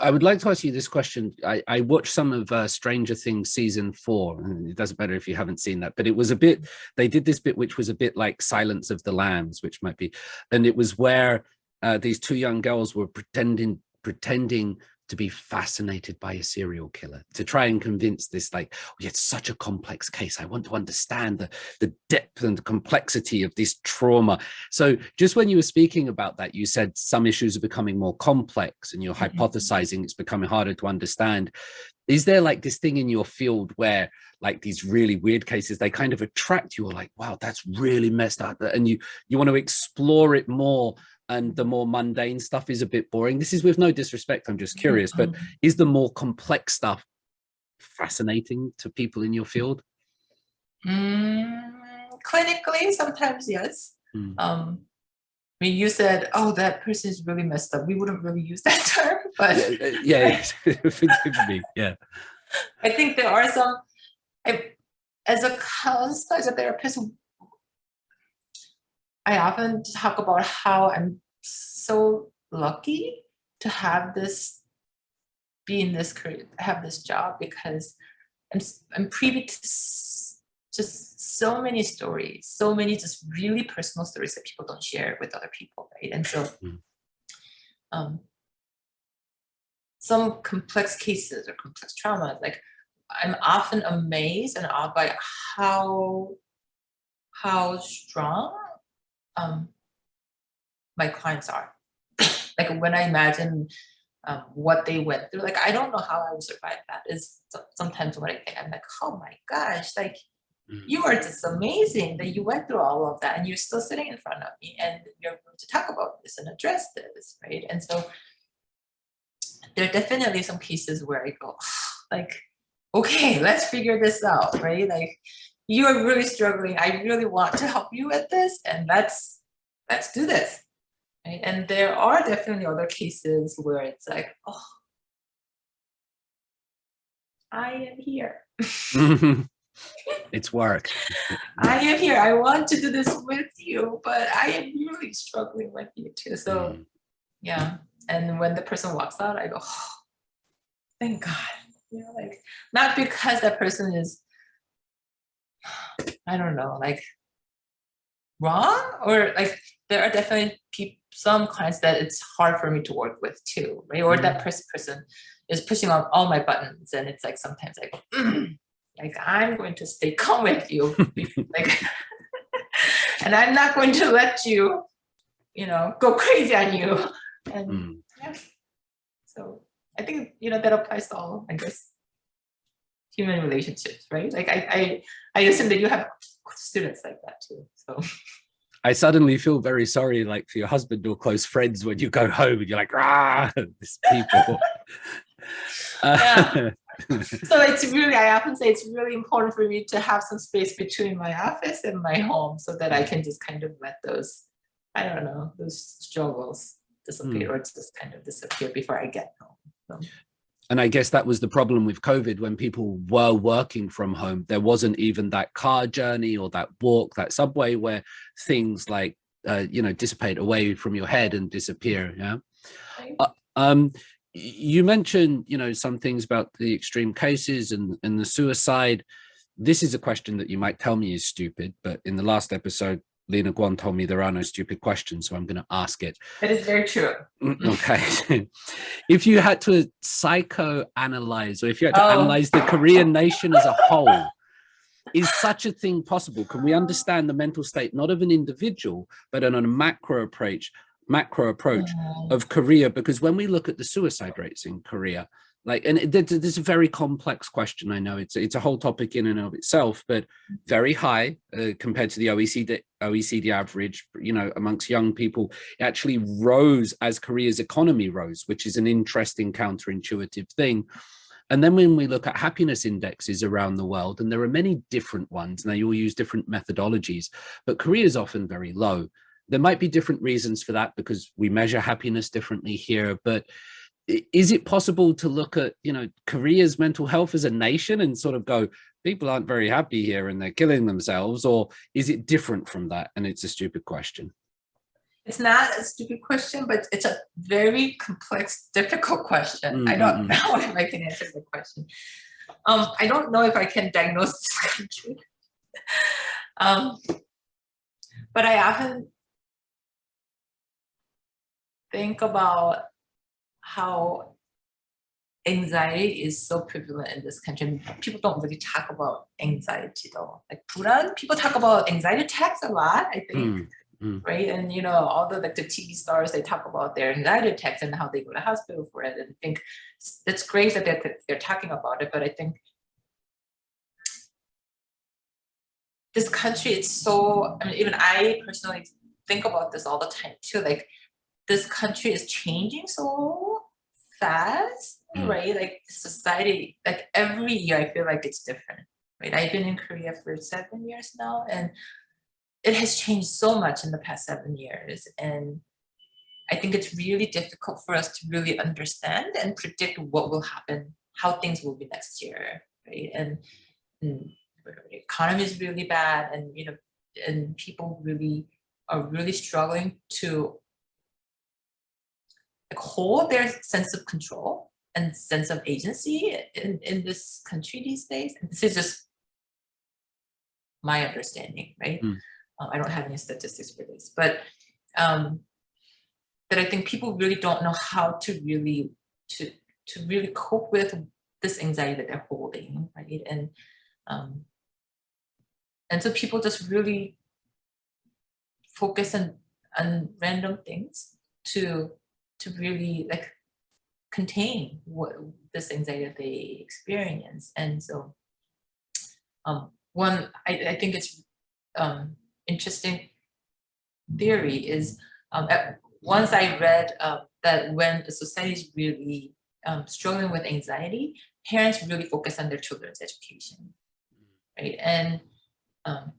I would like to ask you this question. I watched some of Stranger Things season 4, and it doesn't matter if you haven't seen that, but it was a bit, they did this bit which was a bit like Silence of the Lambs, which might be, and it was where these 2 young girls were pretending to be fascinated by a serial killer, to try and convince this, like, oh, it's such a complex case. I want to understand the depth and the complexity of this trauma. So just when you were speaking about that, you said some issues are becoming more complex and you're hypothesizing it's becoming harder to understand. Is there like this thing in your field where like these really weird cases, they kind of attract you, or like, wow, that's really messed up, and you want to explore it more, and the more mundane stuff is a bit boring? This is with no disrespect, I'm just curious, but is the more complex stuff fascinating to people in your field? Clinically, sometimes yes. I mean, you said, oh, that person is really messed up. We wouldn't really use that term, but yeah. Forgive me. Yeah. I think there are some, as a counselor, as a therapist, I often talk about how I'm so lucky to have this, be in this career, have this job, because I'm privy to just so many stories, so many just really personal stories that people don't share with other people, right? And so some complex cases or complex trauma, like I'm often amazed and awed by how strong my clients are. Like when I imagine what they went through, like I don't know how I would survive that, is sometimes what I think. I'm like, oh my gosh, like you are just amazing that you went through all of that and you're still sitting in front of me and you're going to talk about this and address this, right? And so there are definitely some cases where I go, like, okay, let's figure this out, right? Like, you are really struggling. I really want to help you with this, and let's do this, right? And there are definitely other cases where it's like, oh, I am here. It's work. I am here. I want to do this with you, but I am really struggling with you too. So yeah. And when the person walks out, I go, oh, thank God. You know, like, not because that person is, I don't know, like wrong, or like there are definitely some clients that it's hard for me to work with too, right? Or that person is pushing on all my buttons, and it's like sometimes I go, like I'm going to stay calm with you, like, and I'm not going to let you, you know, go crazy on you, and yeah. So I think, you know, that applies to all, I guess, human relationships, right? Like I assume that you have students like that too. So I suddenly feel very sorry, like for your husband or close friends, when you go home and you're like, these people. Yeah. So it's really, I often say it's really important for me to have some space between my office and my home, so that I can just kind of let those, I don't know, those struggles dissipate or just kind of disappear before I get home. So. And I guess that was the problem with COVID. When people were working from home, there wasn't even that car journey or that walk, that subway, where things like, you know, dissipate away from your head and disappear. Yeah. Right. You mentioned, you know, some things about the extreme cases and the suicide. This is a question that you might tell me is stupid, but in the last episode, Lena Guan told me there are no stupid questions, so I'm going to ask it. That is very true. Okay. If you had to psychoanalyze, or if you had to analyze the Korean nation as a whole, is such a thing possible? Can we understand the mental state, not of an individual, but on a macro approach of Korea? Because when we look at the suicide rates in Korea, like, and there's a very complex question. I know it's a whole topic in and of itself, but very high compared to the OECD average, you know, amongst young people. It actually rose as Korea's economy rose, which is an interesting counterintuitive thing. And then when we look at happiness indexes around the world, and there are many different ones, and they all use different methodologies, but Korea is often very low. There might be different reasons for that, because we measure happiness differently here, but is it possible to look at, Korea's mental health as a nation and sort of go, people aren't very happy here and they're killing themselves, or is it different from that and it's a stupid question? It's not a stupid question, but it's a very complex, difficult question. I don't know if I can answer the question. I don't know if I can diagnose this country. But I often think about how anxiety is so prevalent in this country. People don't really talk about anxiety though. Like 불안, people talk about anxiety attacks a lot, I think. Right? And all the TV stars, they talk about their anxiety attacks and how they go to hospital for it. And I think it's great that they're talking about it, but I think this country, it's so, even I personally think about this all the time too. Like, this country is changing so fast, right? Like, society, like every year I feel like it's different, right? I've been in Korea for 7 years now, and it has changed so much in the past 7 years. And I think it's really difficult for us to really understand and predict what will happen, how things will be next year, right? And the economy is really bad, and and people really are really struggling to hold their sense of control and sense of agency in this country these days. And this is just my understanding, right? I don't have any statistics for this, but that I think people really don't know how to really cope with this anxiety that they're holding, right? And so people just really focus on random things to really contain this anxiety that they experience. And so I think it's interesting theory is once I read that when the society is really struggling with anxiety, parents really focus on their children's education, right? And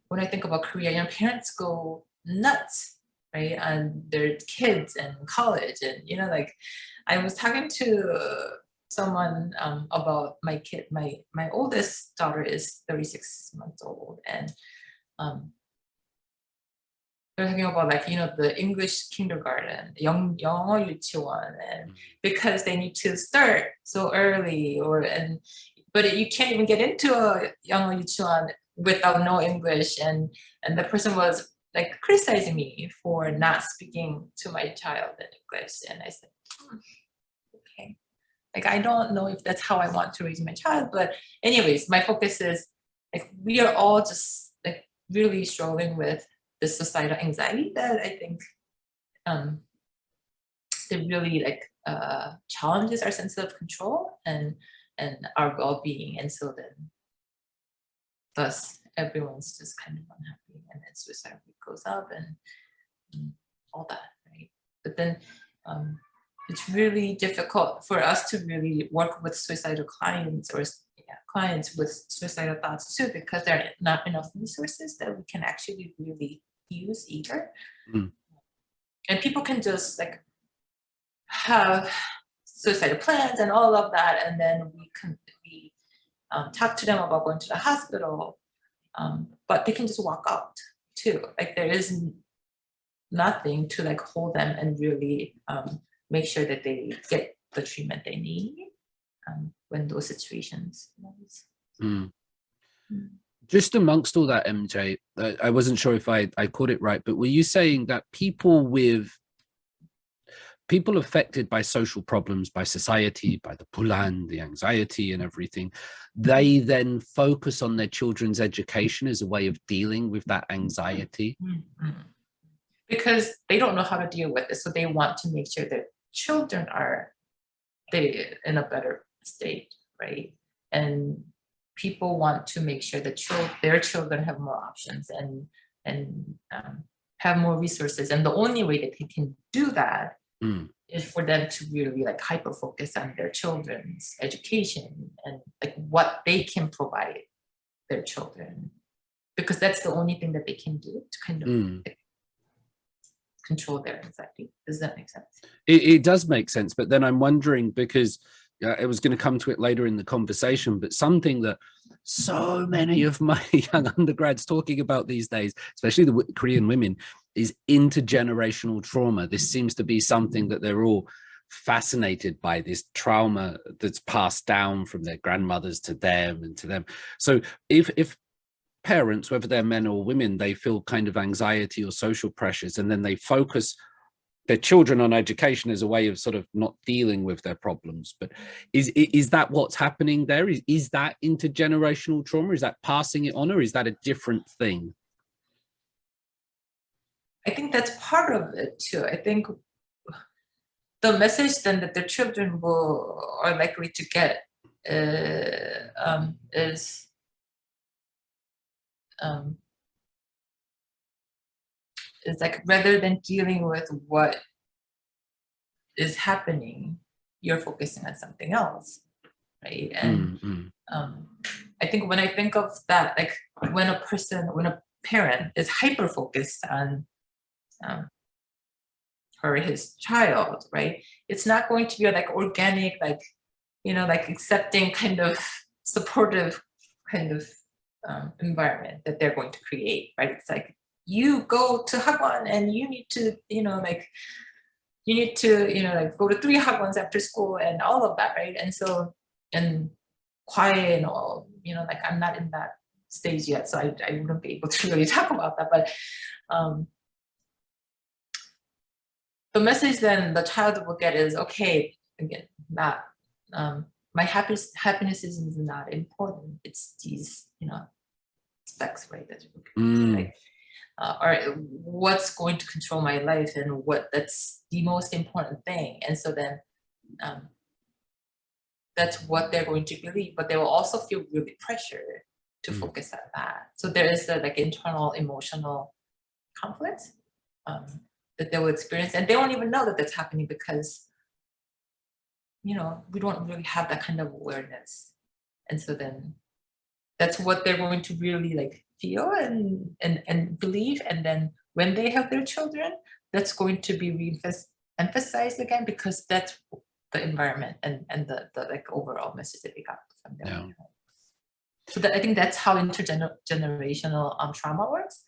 when I think about Korea, parents go nuts, right, on their kids and college. And I was talking to someone about my kid. My oldest daughter is 36 months old, and they're talking about the English kindergarten, 영어 유치원, and because they need to start so early, but you can't even get into a 영어 유치원 without no English, and the person was criticizing me for not speaking to my child in English. And I said, okay, I don't know if that's how I want to raise my child, but anyways, my focus is we are all just really struggling with this societal anxiety that I think that really challenges our sense of control and our well-being. And so then thus everyone's just kind of unhappy, and then suicide rate goes up and all that, right? But then it's really difficult for us to really work with suicidal clients or clients with suicidal thoughts too, because there are not enough resources that we can actually really use either. And people can just have suicidal plans and all of that, and then we talk to them about going to the hospital, but they can just walk out too. There is nothing to hold them and really make sure that they get the treatment they need when those situations arise. Just amongst all that, MJ, I wasn't sure if I caught it right, but were you saying that people affected by social problems, by society, by the pulan, the anxiety and everything, they then focus on their children's education as a way of dealing with that anxiety? Because they don't know how to deal with it, so they want to make sure that children are in a better state, right? And people want to make sure that their children have more options and have more resources. And the only way that they can do that is for them to really hyper focus on their children's education and what they can provide their children, because that's the only thing that they can do to kind of control their anxiety. Does that make sense? It does make sense, but then I'm wondering, because I was going to come to it later in the conversation, but something that so many of my young undergrads talking about these days, especially the Korean women, is intergenerational trauma. This seems to be something that they're all fascinated by, this trauma that's passed down from their grandmothers to them and to them. So if parents, whether they're men or women, they feel kind of anxiety or social pressures, and then they focus their children on education as a way of sort of not dealing with their problems. But is that what's happening there? Is that intergenerational trauma? Is that passing it on, or is that a different thing? I think that's part of it too. I think the message then that their children are likely to get is like, rather than dealing with what is happening, you're focusing on something else, right? And I think when I think of that, like when a parent is hyper focused on her or his child, right? It's not going to be like organic, like, like accepting kind of supportive kind of environment that they're going to create, right? It's like, you go to Hagwon and you need to, like go to 3 Hagwons after school and all of that, right? And so, and quiet and all, like I'm not in that stage yet, so I wouldn't be able to really talk about that. But the message then the child will get is, okay, again, not my happiness is not important. It's these, specs, right? That like, or what's going to control my life, and that's the most important thing. And so then that's what they're going to believe, but they will also feel really pressured to focus on that. So there is the like internal emotional conflict that they will experience, and they won't even know that that's happening because we don't really have that kind of awareness. And so then that's what they're going to really like feel and believe. And then when they have their children, that's going to be emphasized again, because that's the environment and the like overall message that they got from them. Yeah. So I think that's how intergenerational trauma works.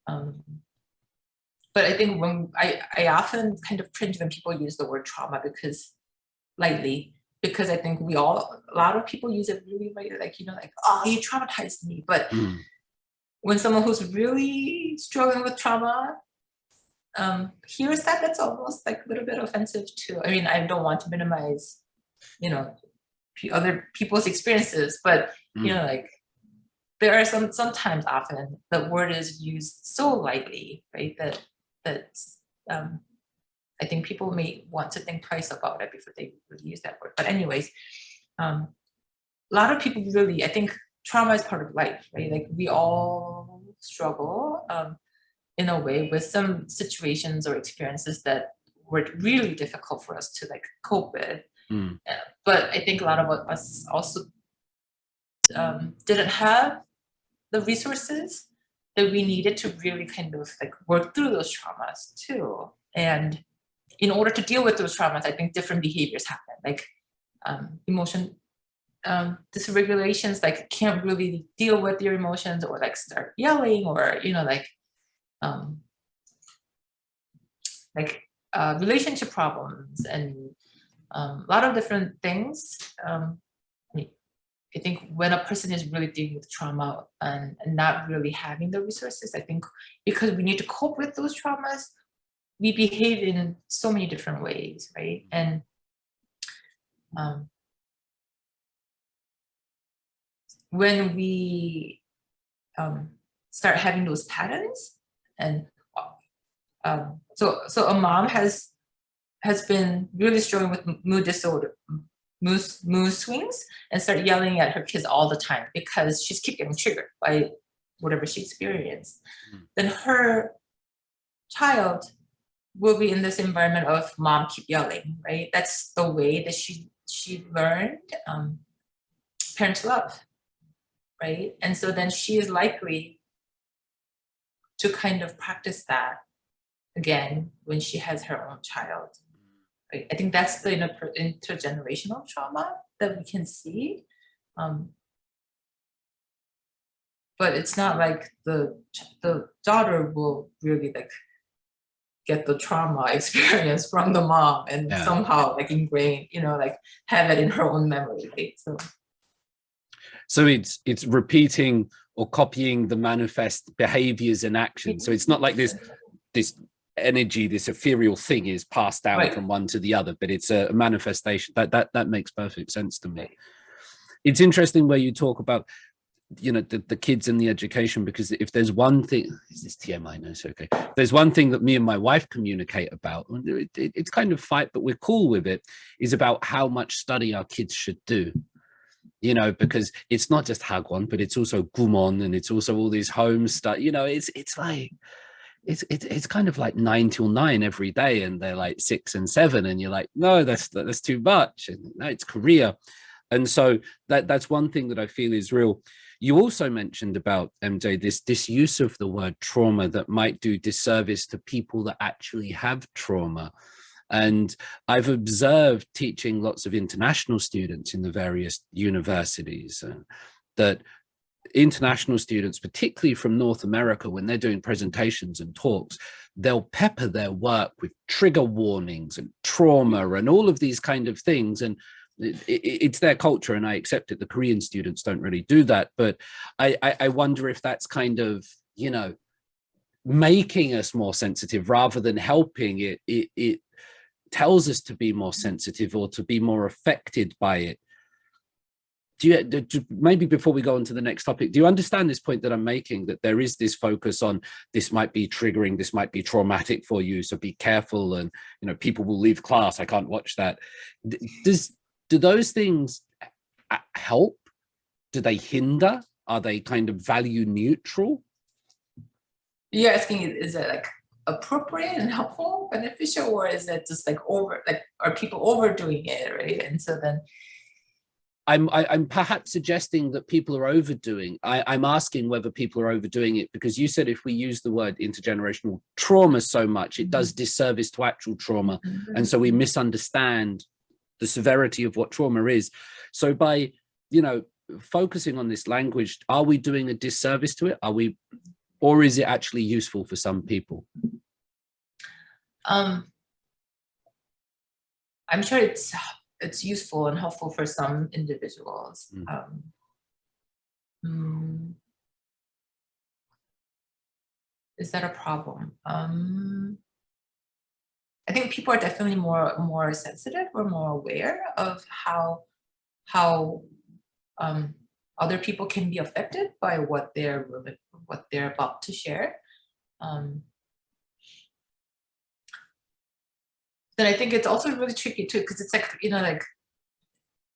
But I think when I often kind of cringe when people use the word trauma lightly, because I think a lot of people use it really like, like, oh, you traumatized me. But when someone who's really struggling with trauma hears that, that's almost like a little bit offensive too. I mean, I don't want to minimize, other people's experiences, but like there are sometimes often the word is used so lightly, right? That's I think people may want to think twice about it before they really use that word. But anyways, a lot of people really, I think trauma is part of life, right? Like we all struggle in a way with some situations or experiences that were really difficult for us to like cope with. But I think a lot of us also didn't have the resources that we needed to really kind of like work through those traumas too. And in order to deal with those traumas, I think different behaviors happen, like emotion dysregulations, like can't really deal with your emotions, or like start yelling, or relationship problems, and a lot of different things. I think when a person is really dealing with trauma and not really having the resources, I think because we need to cope with those traumas, we behave in so many different ways, right? And when we start having those patterns, and so a mom has been really struggling with mood disorder, mood swings, and start yelling at her kids all the time because she's keep getting triggered by whatever she experienced. Then her child will be in this environment of mom keep yelling, right? That's the way that she learned parents love, right? And so then she is likely to kind of practice that again when she has her own child. Right? I think that's the intergenerational trauma that we can see. But it's not like the daughter will really like get the trauma experience from the mom and somehow like ingrain, like have it in her own memory. Right? So it's repeating or copying the manifest behaviors and actions. So it's not like this energy, this ethereal thing is passed down from one to the other, but it's a manifestation. That makes perfect sense to me. It's interesting where you talk about the kids and the education, because if there's one thing, is this TMI? No, it's okay. There's one thing that me and my wife communicate about, it's kind of fight, but we're cool with it, is about how much study our kids should do. Because it's not just Hagwon, but it's also Gumon, and it's also all these home stuff. It's like it's kind of like 9 till 9 every day, and they're like 6 and 7, and you're like, no, that's too much, and no, it's Korea. And so that's one thing that I feel is real. You also mentioned about, MJ, this use of the word trauma that might do disservice to people that actually have trauma. And I've observed teaching lots of international students in the various universities that international students, particularly from North America, when they're doing presentations and talks, they'll pepper their work with trigger warnings and trauma and all of these kind of things. And it's their culture, and I accept it. The Korean students don't really do that, but I wonder if that's kind of, making us more sensitive rather than helping. It tells us to be more sensitive or to be more affected by it. Maybe before we go on to the next topic, do you understand this point that I'm making, that there is this focus on this might be triggering, this might be traumatic for you, so be careful, and people will leave class, I can't watch that. Do those things help? Do they hinder? Are they kind of value neutral? You're asking, is it like appropriate and helpful, beneficial, or is it just like are people overdoing it, right? And so then I'm perhaps suggesting that people are overdoing. I'm asking whether people are overdoing it, because you said if we use the word intergenerational trauma so much, it does disservice to actual trauma. And so we misunderstand the severity of what trauma is. So by, focusing on this language, are we doing a disservice to it? Or is it actually useful for some people? I'm sure it's useful and helpful for some individuals. Is that a problem? I think people are definitely more sensitive or more aware of how other people can be affected by what they're about to share. Then I think it's also really tricky too, because it's like, like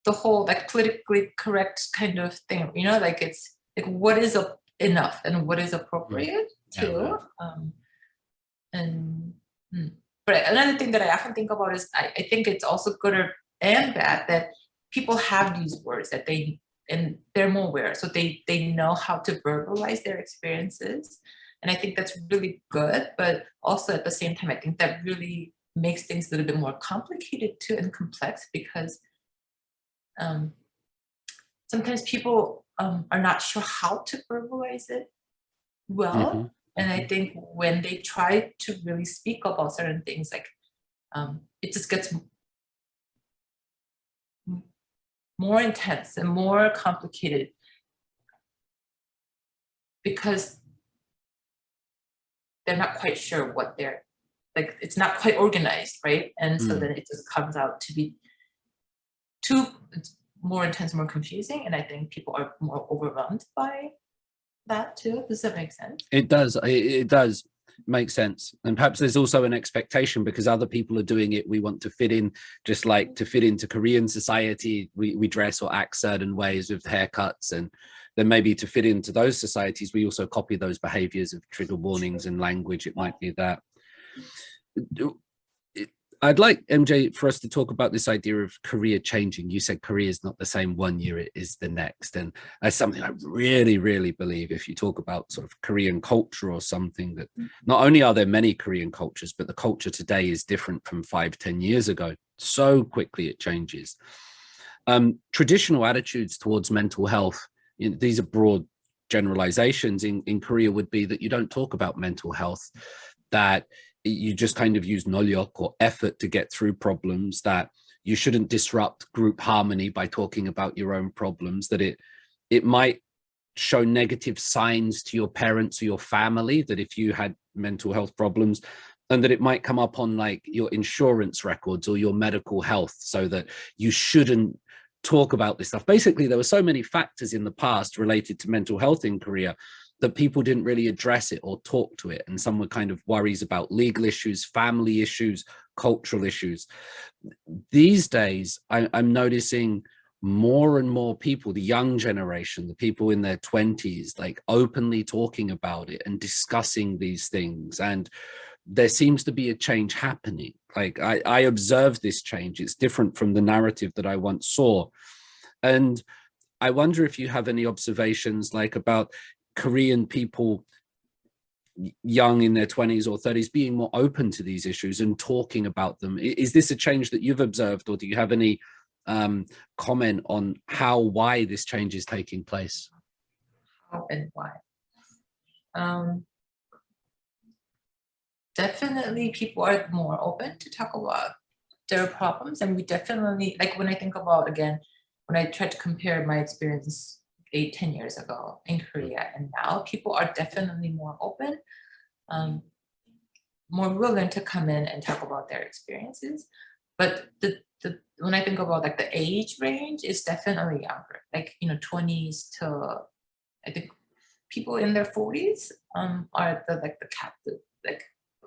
the whole like politically correct kind of thing, like it's like what is enough and what is appropriate too. But another thing that I often think about is I think it's also good and bad that people have these words that they're more aware, so they know how to verbalize their experiences, and I think that's really good. But also at the same time, I think that really makes things a little bit more complicated too and complex, because sometimes people are not sure how to verbalize it well. And I think when they try to really speak about certain things, like it just gets more intense and more complicated, because they're not quite sure what they're like. It's not quite organized, right? And so then it just comes out to be it's more intense, more confusing, and I think people are more overwhelmed by that too. Does that make sense? It does. It does make sense. And perhaps there's also an expectation because other people are doing it. We want to fit in, just like to fit into Korean society. We dress or act certain ways with haircuts, and then maybe to fit into those societies, we also copy those behaviors of trigger warnings and language. It might be that. I'd like, MJ, for us to talk about this idea of career changing. You said career is not the same one year it is the next. And that's something I really, really believe. If you talk about sort of Korean culture or something, that not only are there many Korean cultures, but the culture today is different from 5, 10 years ago. So quickly it changes. Traditional attitudes towards mental health, these are broad generalizations in Korea, would be that you don't talk about mental health, that you just kind of use nolyok or effort to get through problems, that you shouldn't disrupt group harmony by talking about your own problems, that it might show negative signs to your parents or your family, that if you had mental health problems, and that it might come up on like your insurance records or your medical health, so that you shouldn't talk about this stuff. Basically, there were so many factors in the past related to mental health in Korea that people didn't really address it or talk to it. And some were kind of worries about legal issues, family issues, cultural issues. These days, I'm noticing more and more people, the young generation, the people in their 20s, like openly talking about it and discussing these things. And there seems to be a change happening. Like I observe this change. It's different from the narrative that I once saw. And I wonder if you have any observations like about Korean people young in their 20s or 30s being more open to these issues and talking about them. Is this a change that you've observed, or do you have any comment on why this change is taking place? How and why? Definitely people are more open to talk about their problems, and we definitely, like when I think about, again, when I try to compare my experience 8-10 years ago in Korea and now, people are definitely more open, more willing to come in and talk about their experiences. But when I think about like the age range, is definitely younger, like 20s to, I think people in their 40s are the cap,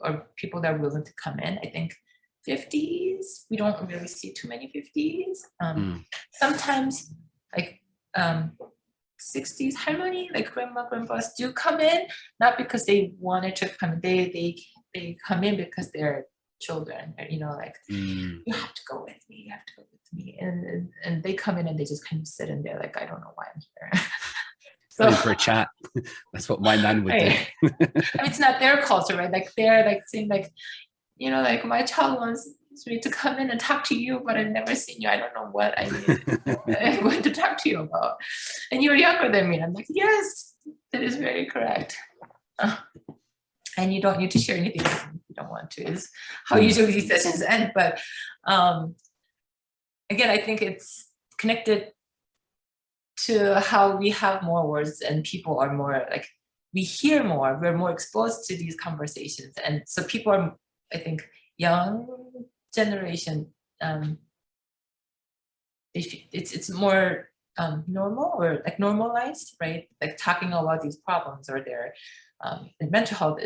or people that are willing to come in. I think 50s, we don't really see too many 50s. Sometimes like 60s, 할머니, like grandma, grandpas do come in, not because they wanted to come in. They come in because they're children, you have to go with me, you have to go with me. And they come in and they just kind of sit in there like, I don't know why I'm here. So for a chat. That's what my nan would do. I mean, it's not their culture, right? Like they're like saying like, like my child wants me to come in and talk to you, but I've never seen you. I don't know what I'm going to talk to you about. And you're younger than me. I'm like, yes, that is very correct. And you don't need to share anything if you don't want to, is how usually these sessions end. But again, I think it's connected to how we have more words and people are more like, we hear more, we're more exposed to these conversations. And so people are, I think, young generation, it's more normal, or like normalized, right? Like talking about these problems or their mental health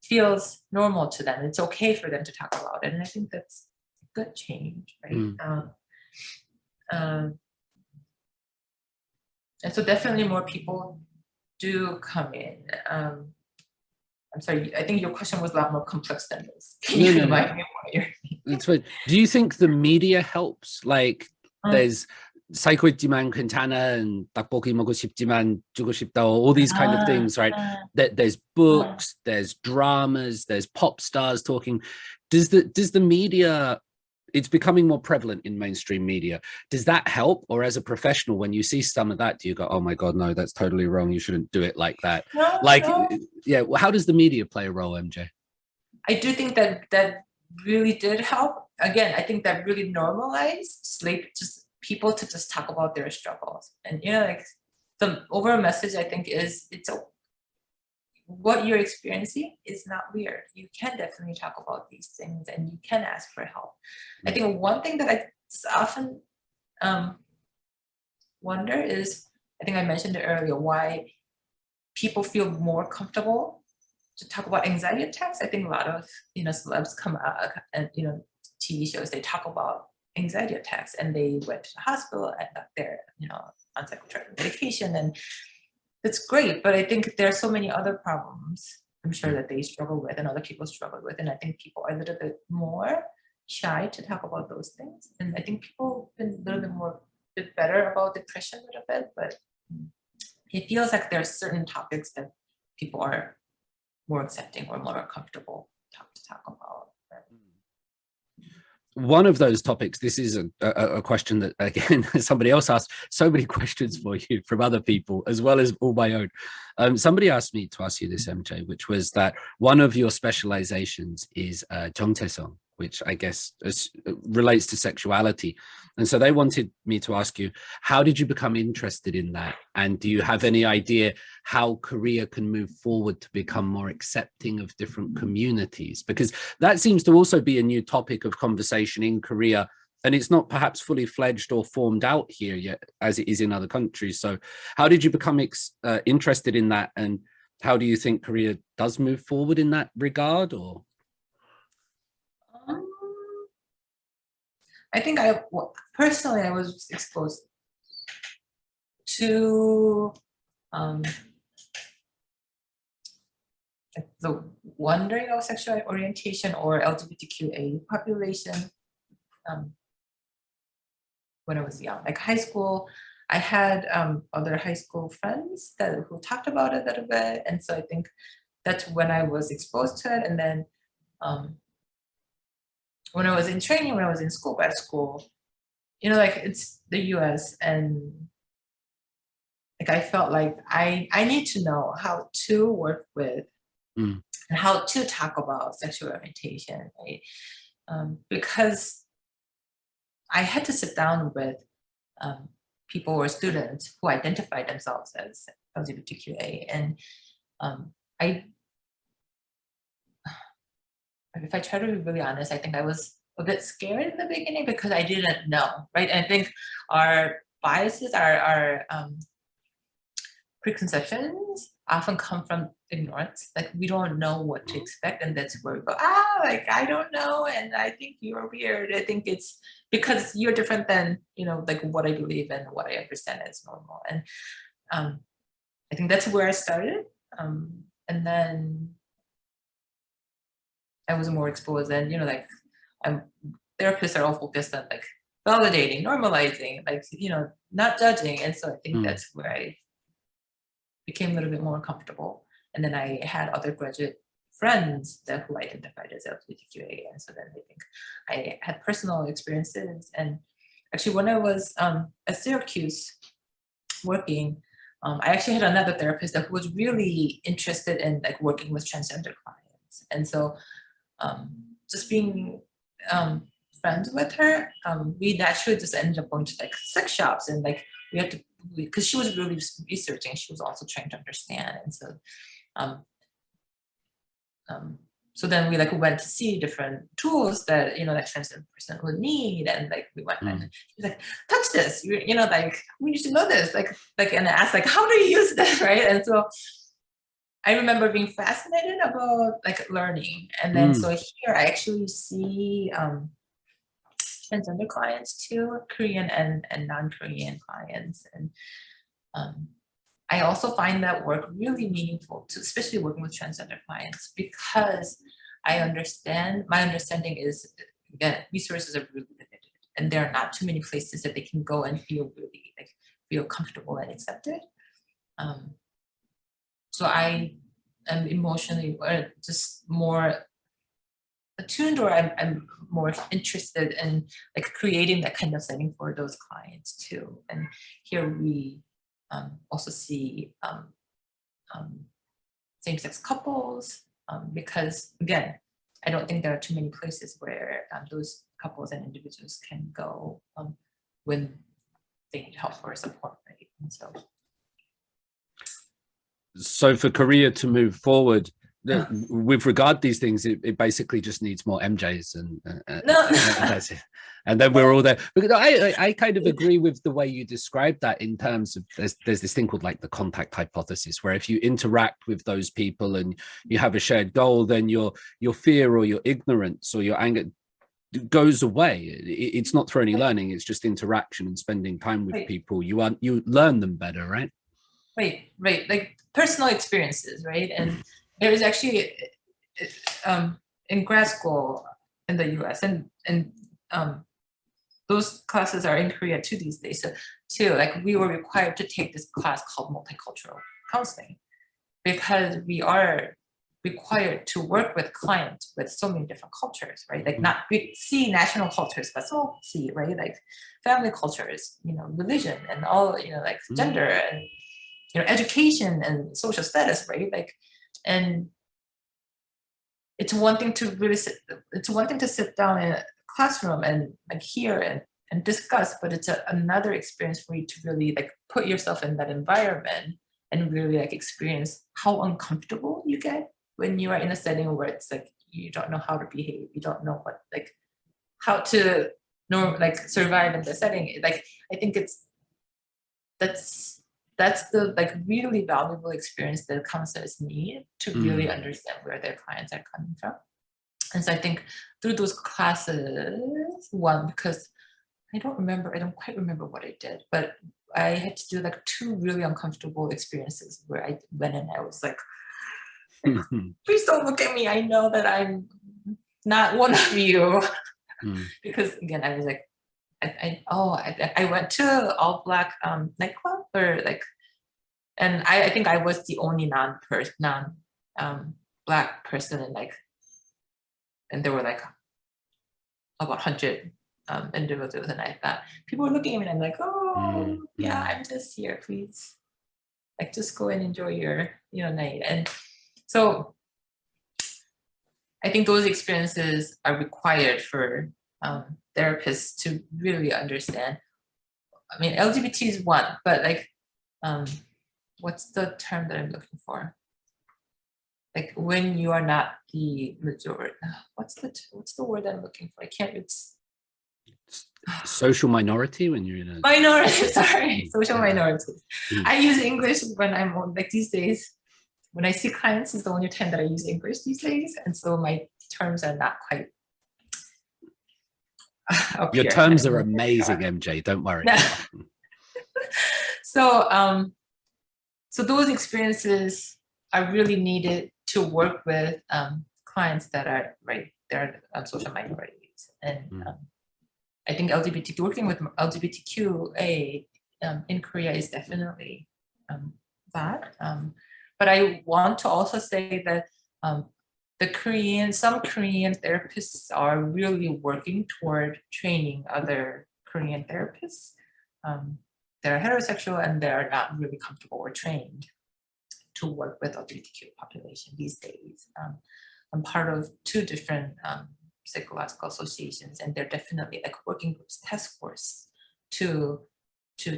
feels normal to them. It's okay for them to talk about it. And I think that's a good change, right? And so definitely more people do come in. I'm sorry, I think your question was a lot more complex than this. Can you remind me what you're thinking? That's fine. Do you think the media helps? Like there's psycho 있지만 괜찮아 and 떡볶이 먹고 싶지만 주고 싶다, all these kind of things, right? There's books, there's dramas, there's pop stars talking. Does the media, it's becoming more prevalent in mainstream media, does that help? Or as a professional, when you see some of that, do you go, oh my God, no, that's totally wrong, you shouldn't do it like that? No. Yeah, well, how does the media play a role, MJ? I do think that really did help. Again, I think that really normalized just people to just talk about their struggles. And like the overall message, I think, is what you're experiencing is not weird. You can definitely talk about these things and you can ask for help. I think one thing that I just often wonder is, I think I mentioned it earlier, why people feel more comfortable to talk about anxiety attacks. I think a lot of celebs come out and TV shows, they talk about anxiety attacks and they went to the hospital and got their on psychotropic medication, and it's great. But I think there are so many other problems I'm sure that they struggle with and other people struggle with, and I think people are a little bit more shy to talk about those things. And I think people have been a little bit better about depression a little bit, but it feels like there are certain topics that people are more accepting or more comfortable to talk about. One of those topics, this is a question that, again, somebody else asked, so many questions for you from other people, as well as all my own. Somebody asked me to ask you this, MJ, which was that one of your specializations is 정체성, which I guess relates to sexuality. And so they wanted me to ask you, how did you become interested in that? And do you have any idea how Korea can move forward to become more accepting of different communities? Because that seems to also be a new topic of conversation in Korea, and it's not perhaps fully fledged or formed out here yet, as it is in other countries. So how did you become interested in that? And how do you think Korea does move forward in that regard? Or I think personally, I was exposed to the wondering of sexual orientation or LGBTQA population when I was young. Like high school, I had other high school friends who talked about it a little bit, and so I think that's when I was exposed to it. And then when I was in training, when I was in grad school, like it's the US, and like I felt like I need to know how to work with and how to talk about sexual orientation, right? Because I had to sit down with people or students who identify themselves as LGBTQA, and if I try to be really honest, I think I was a bit scared in the beginning because I didn't know, right? And I think our biases, our preconceptions often come from ignorance. Like we don't know what to expect, and that's where we go, like I don't know, and I think you're weird. I think it's because you're different than like what I believe and what I understand as normal. And I think that's where I started, and then I was more exposed, and like therapists are all focused on like validating, normalizing, like not judging, and so I think that's where I became a little bit more comfortable. And then I had other graduate friends who identified as LGBTQA, and so then I think I had personal experiences. And actually, when I was at Syracuse working, I actually had another therapist who was really interested in like working with transgender clients, and so just being friends with her, we naturally just ended up going to like sex shops, and like we had to, because she was really researching, she was also trying to understand, and so so then we like went to see different tools that that transgender person would need, and like we went and she was like, touch this, like we need to know this, like and I asked like, how do you use this, right? And so I remember being fascinated about like learning, and then so here I actually see transgender clients too, Korean and non-Korean clients, and I also find that work really meaningful too, especially working with transgender clients, because my understanding is, again, resources are really limited, and there are not too many places that they can go and feel comfortable and accepted. So I am emotionally just more attuned, or I'm more interested in like creating that kind of setting for those clients too. And here we also see same-sex couples, because again, I don't think there are too many places where those couples and individuals can go when they need help or support, right? And so for Korea to move forward with regard to these things, it basically just needs more MJs, and that's it. And then we're all there. Because I kind of agree with the way you described that, in terms of there's this thing called like the contact hypothesis, where if you interact with those people and you have a shared goal, then your fear or your ignorance or your anger goes away. It's not through any learning, it's just interaction and spending time with people. You learn them better, right? Right, like personal experiences, right? And there was actually in grad school, in the US, and those classes are in Korea too these days. So too, like we were required to take this class called multicultural counseling because we are required to work with clients with so many different cultures, right? Like not we see national cultures, but so see, right? Like family cultures, religion and all, like gender and, education and social status, right? Like, and it's one thing to really sit down in a classroom and like hear and discuss, but it's another experience for you to really like put yourself in that environment and really like experience how uncomfortable you get when you are in a setting where it's like you don't know how to behave, you don't know what like how to survive in the setting. Like I think that's the like really valuable experience that counselors need to really understand where their clients are coming from. And so I think through those classes, because I don't quite remember what I did, but I had to do like 2 really uncomfortable experiences where I went and I was like, please don't look at me. I know that I'm not one of you. Because again, I was like, I went to all black nightclub and I think I was the only black person and there were like about 100 individuals, and I thought people were looking at me and I'm like, yeah, I'm just here, please, like just go and enjoy your night. And so I think those experiences are required for therapists to really understand. I mean, LGBT is one, but like, what's the term that I'm looking for? Like when you are not the majority, what's the word that I'm looking for? I can't, it's social minority when you're in a minority, sorry, social minorities. I use English when I'm on, like these days, when I see clients is the only time that I use English these days. And so my terms are not quite up your here. terms are amazing, MJ, don't worry. So those experiences are really needed to work with clients that are they're social minorities. And I think working with LGBTQA in Korea is definitely that. But I want to also say that some Korean therapists are really working toward training other Korean therapists that are heterosexual and they are not really comfortable or trained to work with LGBTQ population these days. I'm part of 2 different psychological associations, and they're definitely like working groups, task force to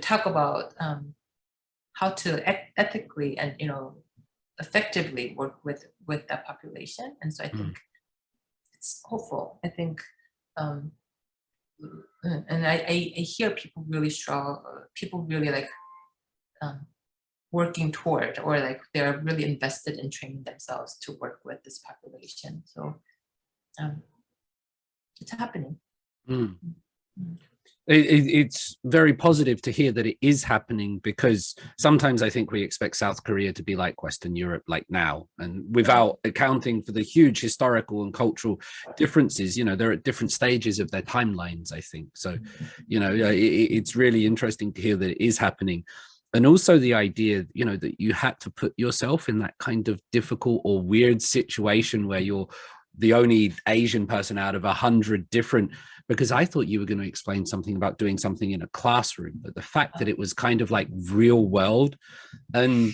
talk about how to ethically and effectively work with that population. And so I think it's hopeful. I think and I hear people really struggle, people really like working toward, or like they're really invested in training themselves to work with this population. So it's happening. It's very positive to hear that it is happening, because sometimes I think we expect South Korea to be like Western Europe, like now, and without accounting for the huge historical and cultural differences. They're at different stages of their timelines, I think. So, it's really interesting to hear that it is happening. And also the idea, that you had to put yourself in that kind of difficult or weird situation where you're the only Asian person out of 100 different, because I thought you were going to explain something about doing something in a classroom, but the fact that it was kind of like real world. And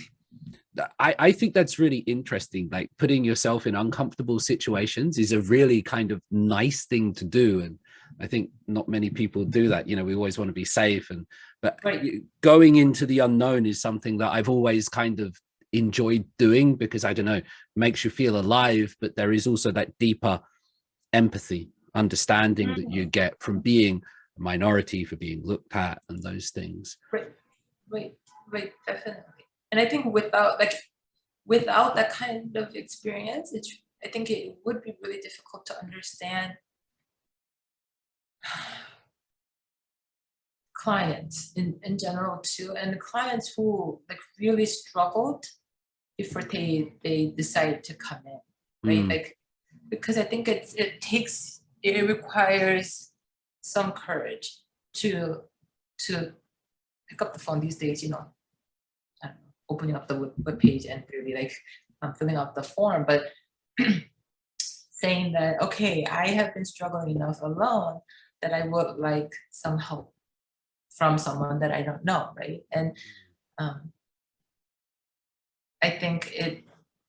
I think that's really interesting. Like putting yourself in uncomfortable situations is a really kind of nice thing to do. And I think not many people do that. We always want to be safe, but going into the unknown is something that I've always kind of enjoyed doing, because I don't know, makes you feel alive, but there is also that deeper empathy, understanding that you get from being a minority, for being looked at, and those things. Right, definitely. And I think without that kind of experience, I think it would be really difficult to understand clients in general too, and clients who like really struggled before they decide to come in, right? Like, because I think it takes it requires some courage to pick up the phone these days, you know, I don't know, opening up the web page and really like filling out the form, but saying that, okay, I have been struggling enough alone that I would like some help from someone that I don't know, right? And I think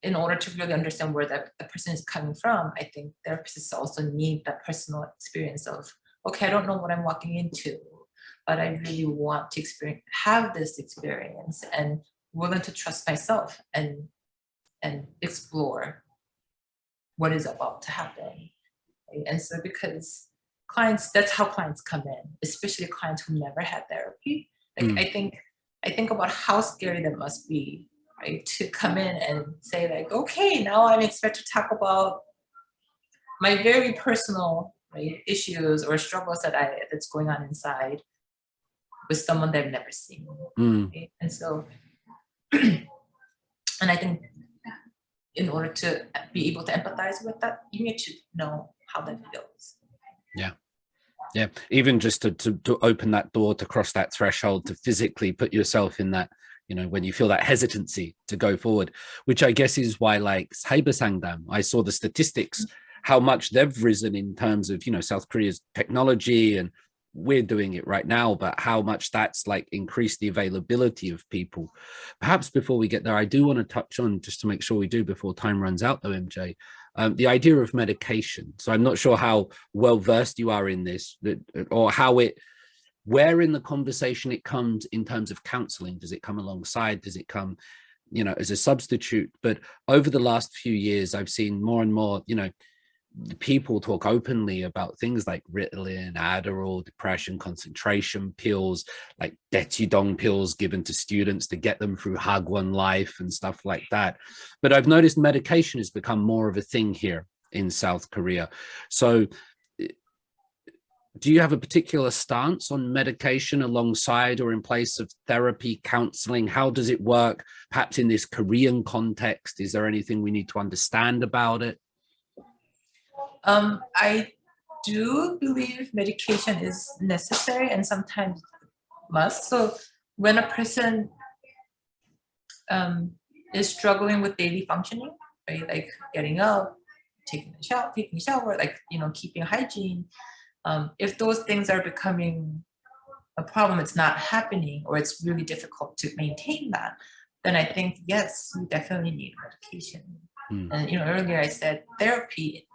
in order to really understand where the person is coming from, I think therapists also need that personal experience of, okay, I don't know what I'm walking into, but I really want to have this experience and willing to trust myself and explore what is about to happen. Right? And so because clients, that's how clients come in, especially clients who never had therapy. Like I think about how scary that must be, right? To come in and say like, okay, now I'm expected to talk about my very personal, right, issues or struggles that's going on inside with someone they've never seen. Right? And so, and I think in order to be able to empathize with that, you need to know how that feels. Yeah, even just to open that door, to cross that threshold, to physically put yourself in that, you know, when you feel that hesitancy to go forward, which I guess is why, like Sangdam, I saw the statistics, how much they've risen in terms of, you know, South Korea's technology, and we're doing it right now, but how much that's like increased the availability of people. Perhaps before we get there, I do want to touch on, just to make sure we do before time runs out though, MJ, the idea of medication. So I'm not sure how well versed you are in this, or where in the conversation it comes in terms of counseling. Does it come alongside? Does it come, you know, as a substitute? But over the last few years, I've seen more and more, you know, people talk openly about things like Ritalin, Adderall, depression, concentration pills, like Daechidong pills given to students to get them through Hagwon life and stuff like that. But I've noticed medication has become more of a thing here in South Korea. So do you have a particular stance on medication alongside or in place of therapy, counseling? How does it work? Perhaps in this Korean context, is there anything we need to understand about it? I do believe medication is necessary and sometimes must. So when a person is struggling with daily functioning, right, like getting up, taking a shower, like, you know, keeping hygiene, if those things are becoming a problem, it's not happening, or it's really difficult to maintain that, then I think, yes, you definitely need medication. And, you know, earlier I said therapy,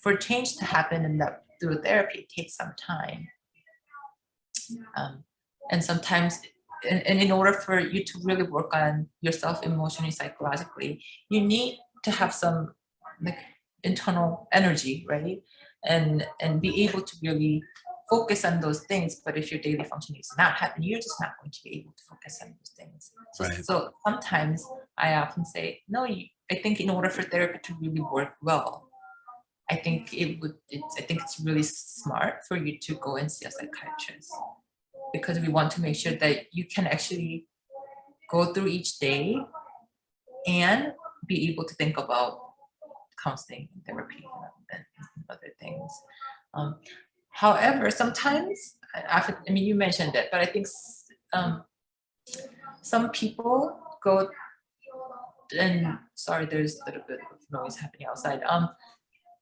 for change to happen and that through therapy, it takes some time. And sometimes, and in order for you to really work on yourself emotionally, psychologically, you need to have some like internal energy, right? And be able to really focus on those things. But if your daily functioning is not happening, you're just not going to be able to focus on those things. So, Right. so sometimes I often say, no, I think in order for therapy to really work well, I think it's really smart for you to go and see a psychiatrist, because we want to make sure that you can actually go through each day and be able to think about counseling and therapy and other things. However, sometimes, I mean, you mentioned it, but I think some people go, and sorry, there's a little bit of noise happening outside.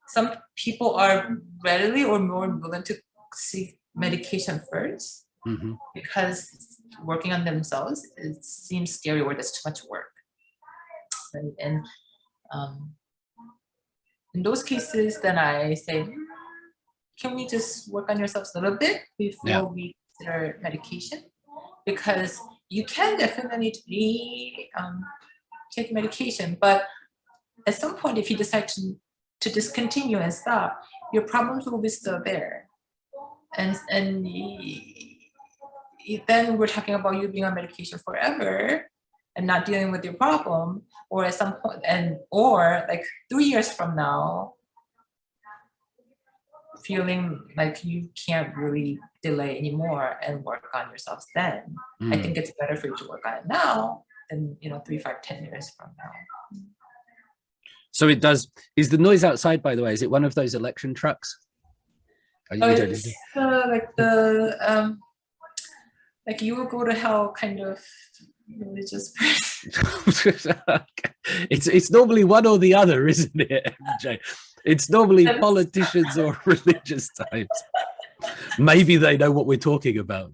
Some people are readily or more willing to seek medication first because working on themselves, it seems scary or there's too much work. Right? And in those cases, then I say, can we just work on yourselves a little bit before we consider medication? Because you can definitely take medication, but at some point, if you decide to discontinue and stop, your problems will be still there. And then we're talking about you being on medication forever and not dealing with your problem, or at some point, or like 3 years from now, feeling like you can't really delay anymore and work on yourselves then. I think it's better for you to work on it now than, 3, 5, 10 years from now. So it does. Is the noise outside, by the way, is it one of those election trucks? Oh, it's like the like you will go to hell kind of religious person. It's normally one or the other, isn't it, MJ? It's normally politicians or religious types. Maybe they know what we're talking about.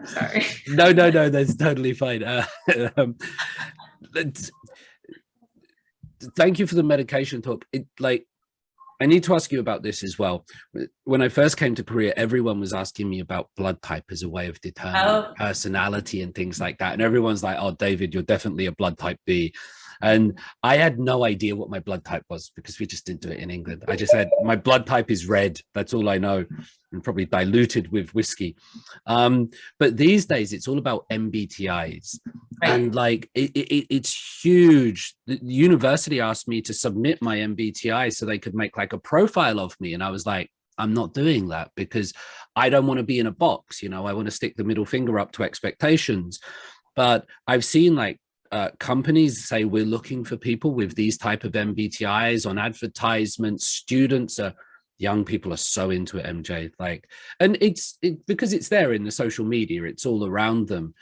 Sorry. No, that's totally fine. Thank you for the medication talk. I need to ask you about this as well. When I first came to Korea, everyone was asking me about blood type as a way of determining personality and things like that. And everyone's like, oh, David, you're definitely a blood type B. And I had no idea what my blood type was because we just didn't do it in England. I just said, my blood type is red. That's all I know. And probably diluted with whiskey. But these days, it's all about MBTIs. Right. And like, it's huge. The university asked me to submit my MBTI so they could make like a profile of me. And I was like, I'm not doing that because I don't want to be in a box. You know, I want to stick the middle finger up to expectations. But I've seen like, companies say we're looking for people with these type of MBTIs on advertisements. Young people are so into it, MJ. Like, and it's because it's there in the social media. It's all around them.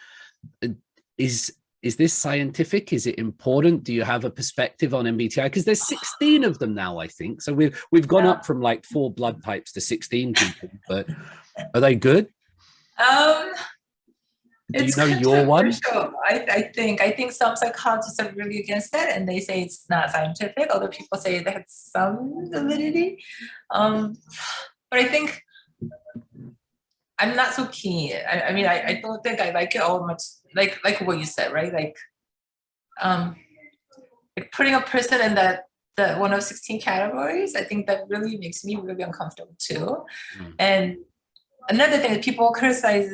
Is this scientific? Is it important? Do you have a perspective on MBTI? Because there's 16 of them now, I think. So we've gone up from like 4 blood types to 16 people. But are they good? Do you know your one? I think some psychologists are really against it, and they say it's not scientific. Other people say it has some validity, but I think I'm not so keen. I mean, I don't think I like it all much. Like what you said, right? Like putting a person in the one of 16 categories. I think that really makes me really uncomfortable too. And another thing is people criticize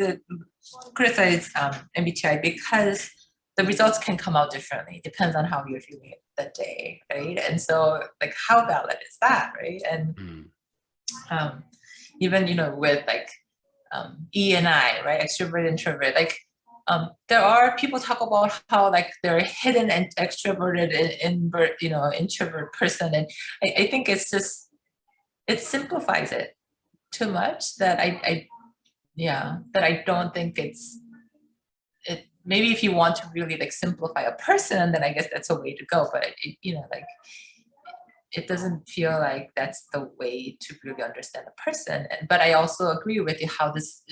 MBTI because the results can come out differently. It depends on how you're feeling that day, right? And so, like, how valid is that, right? And even with like E and I, right, extrovert, introvert, like there are people talk about how like they're hidden and extroverted, introvert person, and I think it's just it simplifies it too much that I don't think it. Maybe if you want to really like simplify a person, then I guess that's a way to go. But it doesn't feel like that's the way to really understand a person. But I also agree with you how this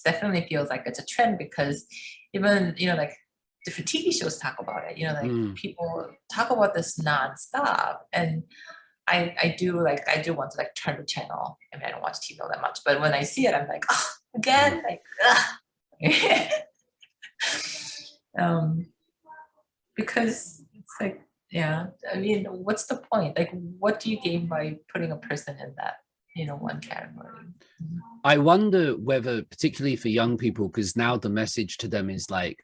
definitely feels like it's a trend because even like different TV shows talk about it. People talk about this nonstop, and I do want to like turn the channel. I mean, I don't watch TV all that much, but when I see it, I'm like, oh, again, like, because it's like, yeah, I mean, what's the point? Like, what do you gain by putting a person in that, one category? I wonder whether, particularly for young people, because now the message to them is like,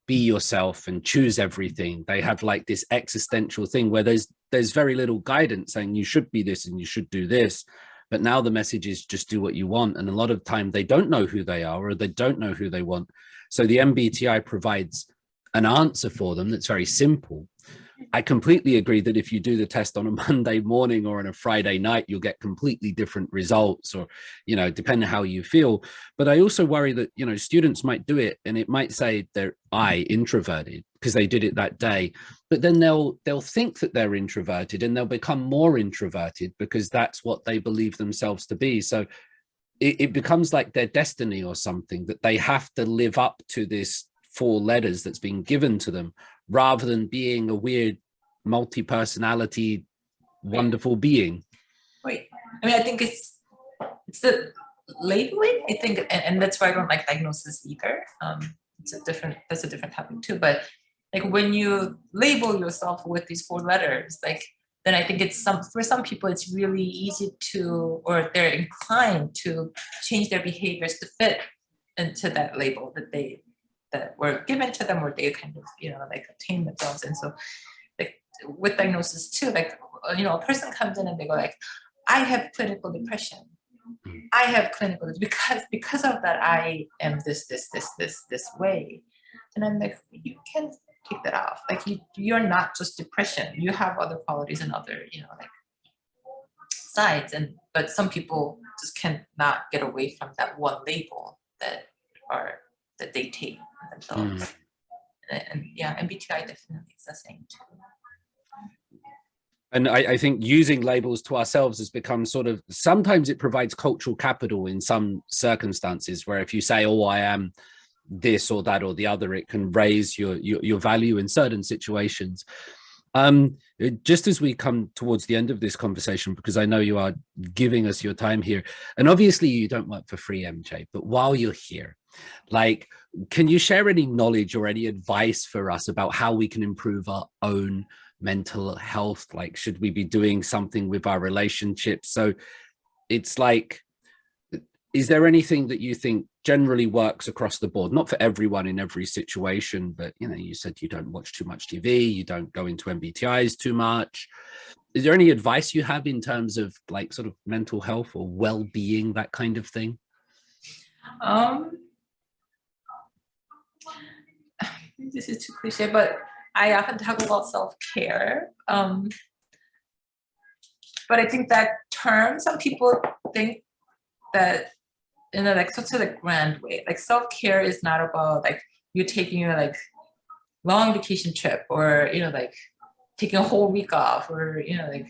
be yourself and choose everything. They have like this existential thing where there's very little guidance saying you should be this and you should do this. But now the message is just do what you want. And a lot of time they don't know who they are or they don't know who they want. So the MBTI provides an answer for them that's very simple. I completely agree that if you do the test on a Monday morning or on a Friday night, you'll get completely different results or, depending on how you feel. But I also worry that, students might do it and it might say they're introverted because they did it that day. But then they'll think that they're introverted and they'll become more introverted because that's what they believe themselves to be. So it becomes like their destiny or something that they have to live up to this 4 letters that's been given to them, rather than being a weird multi-personality, wonderful being. Right. I mean, I think it's the labeling. I think, and that's why I don't like diagnosis either. That's a different topic too. But like when you label yourself with these 4 letters, like then I think for some people it's really easy to, or they're inclined to change their behaviors to fit into that label that were given to them, or they kind of like obtain themselves. And so like with diagnosis too, like a person comes in and they go like, I have clinical depression, I have clinical because of that I am this way. And I'm like, you can take that off. Like you're not just depression. You have other qualities and other, like sides. But some people just cannot get away from that one label that they take themselves. And yeah, MBTI definitely is the same too. And I think using labels to ourselves has become sort of, sometimes it provides cultural capital in some circumstances, where if you say, oh, I am this or that or the other, it can raise your value in certain situations. Just as we come towards the end of this conversation, because I know you are giving us your time here, and obviously you don't work for free, MJ, but while you're here, like, can you share any knowledge or any advice for us about how we can improve our own mental health? Like, should we be doing something with our relationships? So it's like, is there anything that you think generally works across the board? Not for everyone in every situation, but you said you don't watch too much TV, you don't go into MBTIs too much. Is there any advice you have in terms of like sort of mental health or well-being, that kind of thing? This is too cliche, but I often talk about self-care. But I think that term, some people think that in a like such a like grand way. Like self-care is not about like you taking your like long vacation trip, or like taking a whole week off, or like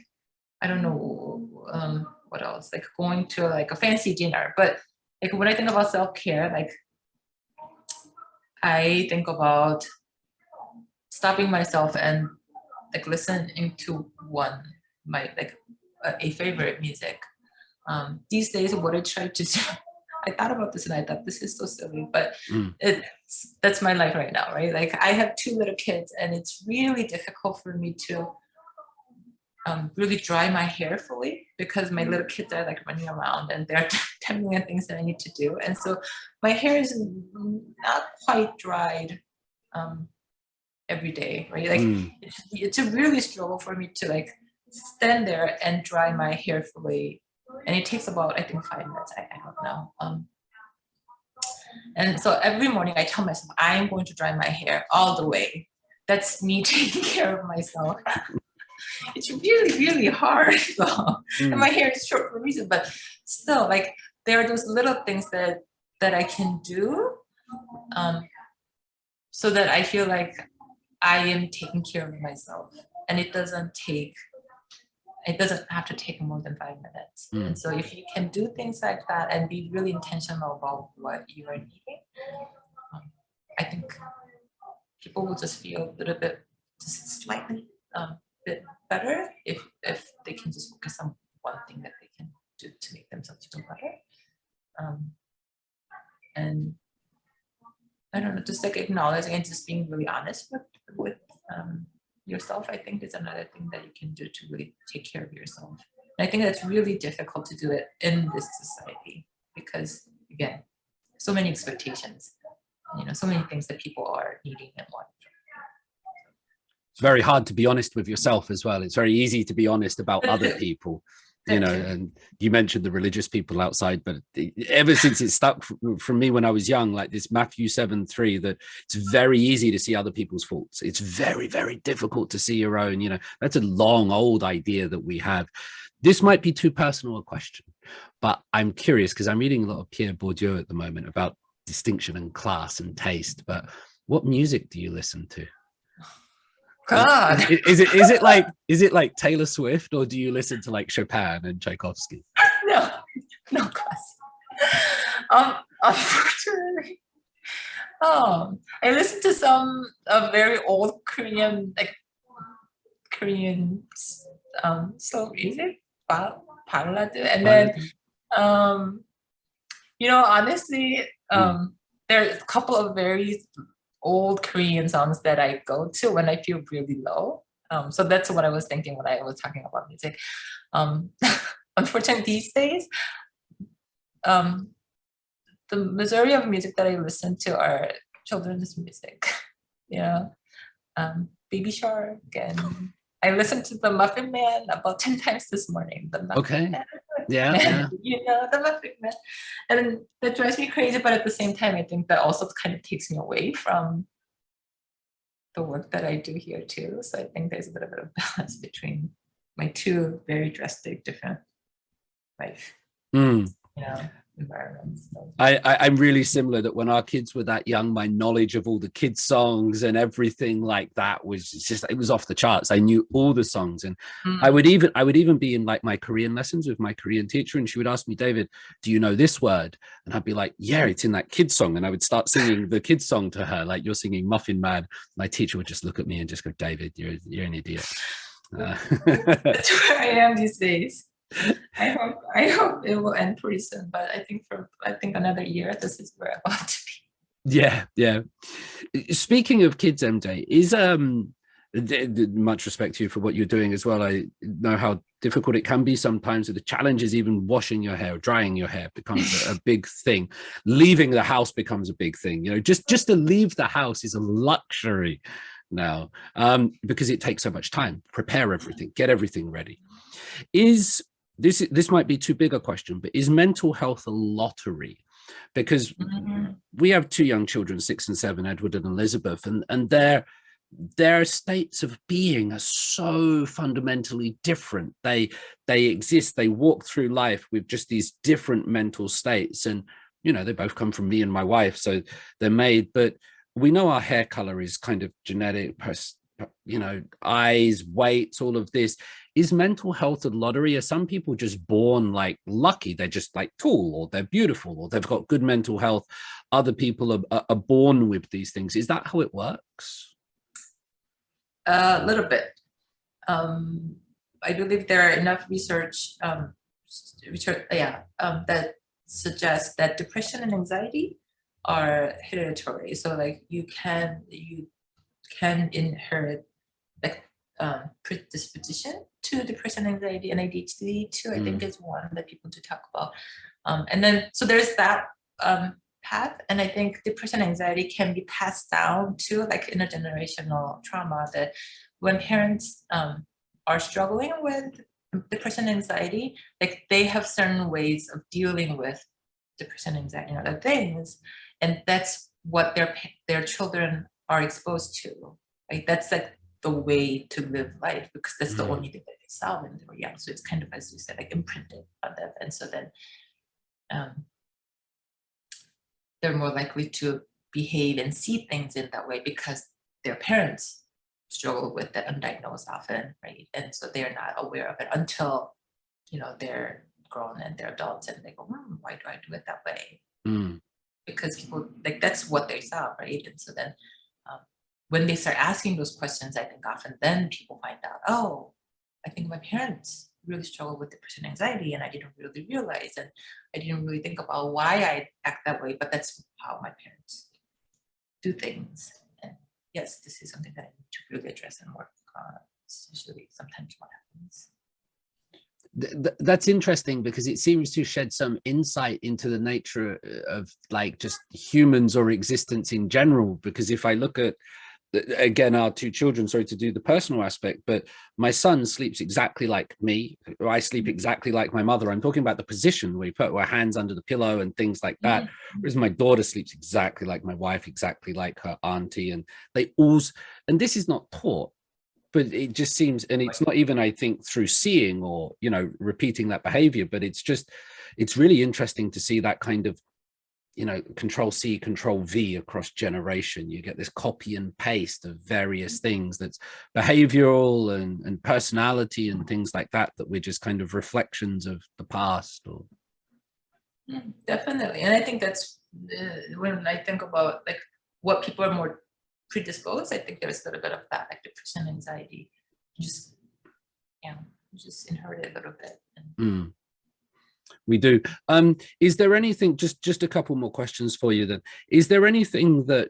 I don't know what else, like going to like a fancy dinner. But like when I think about self-care, like I think about stopping myself and like listening to a favorite music. These days, what I try to do, I thought about this and I thought this is so silly, but that's my life right now, right? Like I have 2 little kids, and it's really difficult for me to really dry my hair fully, because my little kids are like running around and there are 10 million things that I need to do. And so my hair is not quite dried every day, right? Like it's a really struggle for me to like stand there and dry my hair fully. And it takes about, I think, 5 minutes. I don't know. And so every morning I tell myself, I am going to dry my hair all the way. That's me taking care of myself. It's really, really hard. And my hair is short for a reason, but still, like there are those little things that I can do so that I feel like I am taking care of myself. And it doesn't have to take more than 5 minutes. And so if you can do things like that and be really intentional about what you are needing, I think people will just feel a little bit, just slightly bit better if they can just focus on one thing that they can do to make themselves feel better. And I don't know, just like acknowledging and just being really honest with yourself, I think is another thing that you can do to really take care of yourself. And I think that's really difficult to do it in this society because, again, so many expectations, so many things that people are needing and wanting. It's very hard to be honest with yourself as well. It's very easy to be honest about other people, and you mentioned the religious people outside, but ever since it stuck from me when I was young, like this Matthew 7:3, that it's very easy to see other people's faults. It's very, very difficult to see your own. That's a long old idea that we have. This might be too personal a question, but I'm curious because I'm reading a lot of Pierre Bourdieu at the moment about distinction and class and taste. But what music do you listen to? God, is it like Taylor Swift, or do you listen to like Chopin and Tchaikovsky? No class. Unfortunately, I listen to some very old Korean slow music, ballad, and then honestly, there's a couple of very old Korean songs that I go to when I feel really low. So that's what I was thinking when I was talking about music. Unfortunately, these days, the majority of music that I listen to are children's music. Baby Shark, and I listened to the Muffin Man about 10 times this morning. The Muffin Man. Yeah. The Muffin Man. And that drives me crazy, but at the same time, I think that also kind of takes me away from the work that I do here too. So I think there's a little bit of balance between my two very drastic different life, environments. So. I'm really similar, that when our kids were that young, my knowledge of all the kids songs and everything like that was just, it was off the charts. I knew all the songs, and I would even be in like my Korean lessons with my Korean teacher, and she would ask me, David, do you know this word? And I'd be like, yeah, it's in that kids song. And I would start singing the kids song to her, like, you're singing Muffin Man. My teacher would just look at me and just go, David, you're an idiot. That's where I am these days. I hope it will end pretty soon, but I think another year this is where I want to be. Yeah. Speaking of kids, MJ, is much respect to you for what you're doing as well. I know how difficult it can be sometimes with the challenges. Even washing your hair, drying your hair becomes a big thing. Leaving the house becomes a big thing. Just to leave the house is a luxury now, because it takes so much time. Prepare everything, get everything ready. This might be too big a question, but is mental health a lottery? Because we have two young children, 6 and 7, Edward and Elizabeth, and their states of being are so fundamentally different. They exist, they walk through life with just these different mental states, and they both come from me and my wife, so they're made. But we know our hair color is kind of genetic, eyes, weights, all of this. Is mental health a lottery? Are some people just born like lucky? They're just like tall, or they're beautiful, or they've got good mental health. Other people are born with these things. Is that how it works? A little bit. I believe there are enough research that suggests that depression and anxiety are hereditary. So like you can inherit like predisposition to depression, anxiety, and ADHD too. I think is one that people do talk about. And then so there's that path, and I think depression, anxiety can be passed down to like intergenerational trauma. That when parents are struggling with depression, anxiety, like they have certain ways of dealing with depression, anxiety, and other things, and that's what their children are exposed to. Like that's like the way to live life, because that's the only thing that they saw when they were young. So it's kind of, as you said, like imprinted on them, and so then they're more likely to behave and see things in that way because their parents struggle with it undiagnosed often, right? And so they're not aware of it until they're grown and they're adults, and they go, why do I do it that way? Because people, like, that's what they saw, right? And so then when they start asking those questions, I think often then people find out, oh, I think my parents really struggle with depression, anxiety, and I didn't really realize, and I didn't really think about why I act that way, but that's how my parents do things. And yes, this is something that I need to really address and work on. It's usually sometimes what happens. That's interesting, because it seems to shed some insight into the nature of like just humans or existence in general. Because if I look at, again, our two children, sorry to do the personal aspect, but my son sleeps exactly like me. I sleep exactly like my mother. I'm talking about the position where we put our hands under the pillow and things like that. Whereas my daughter sleeps exactly like my wife, exactly like her auntie. And they all, and this is not taught, but it just seems, and it's not even, I think, through seeing or, repeating that behavior, but it's really interesting to see that kind of, Control C, Control V across generation. You get this copy and paste of various things that's behavioral and personality and things like that we're just kind of reflections of the past. Or definitely. And I think that's when I think about like what people are more predisposed, I think there's a little bit of that, like depression, anxiety, just inherit it a little bit. We do. Is there anything, just a couple more questions for you then. Is there anything that,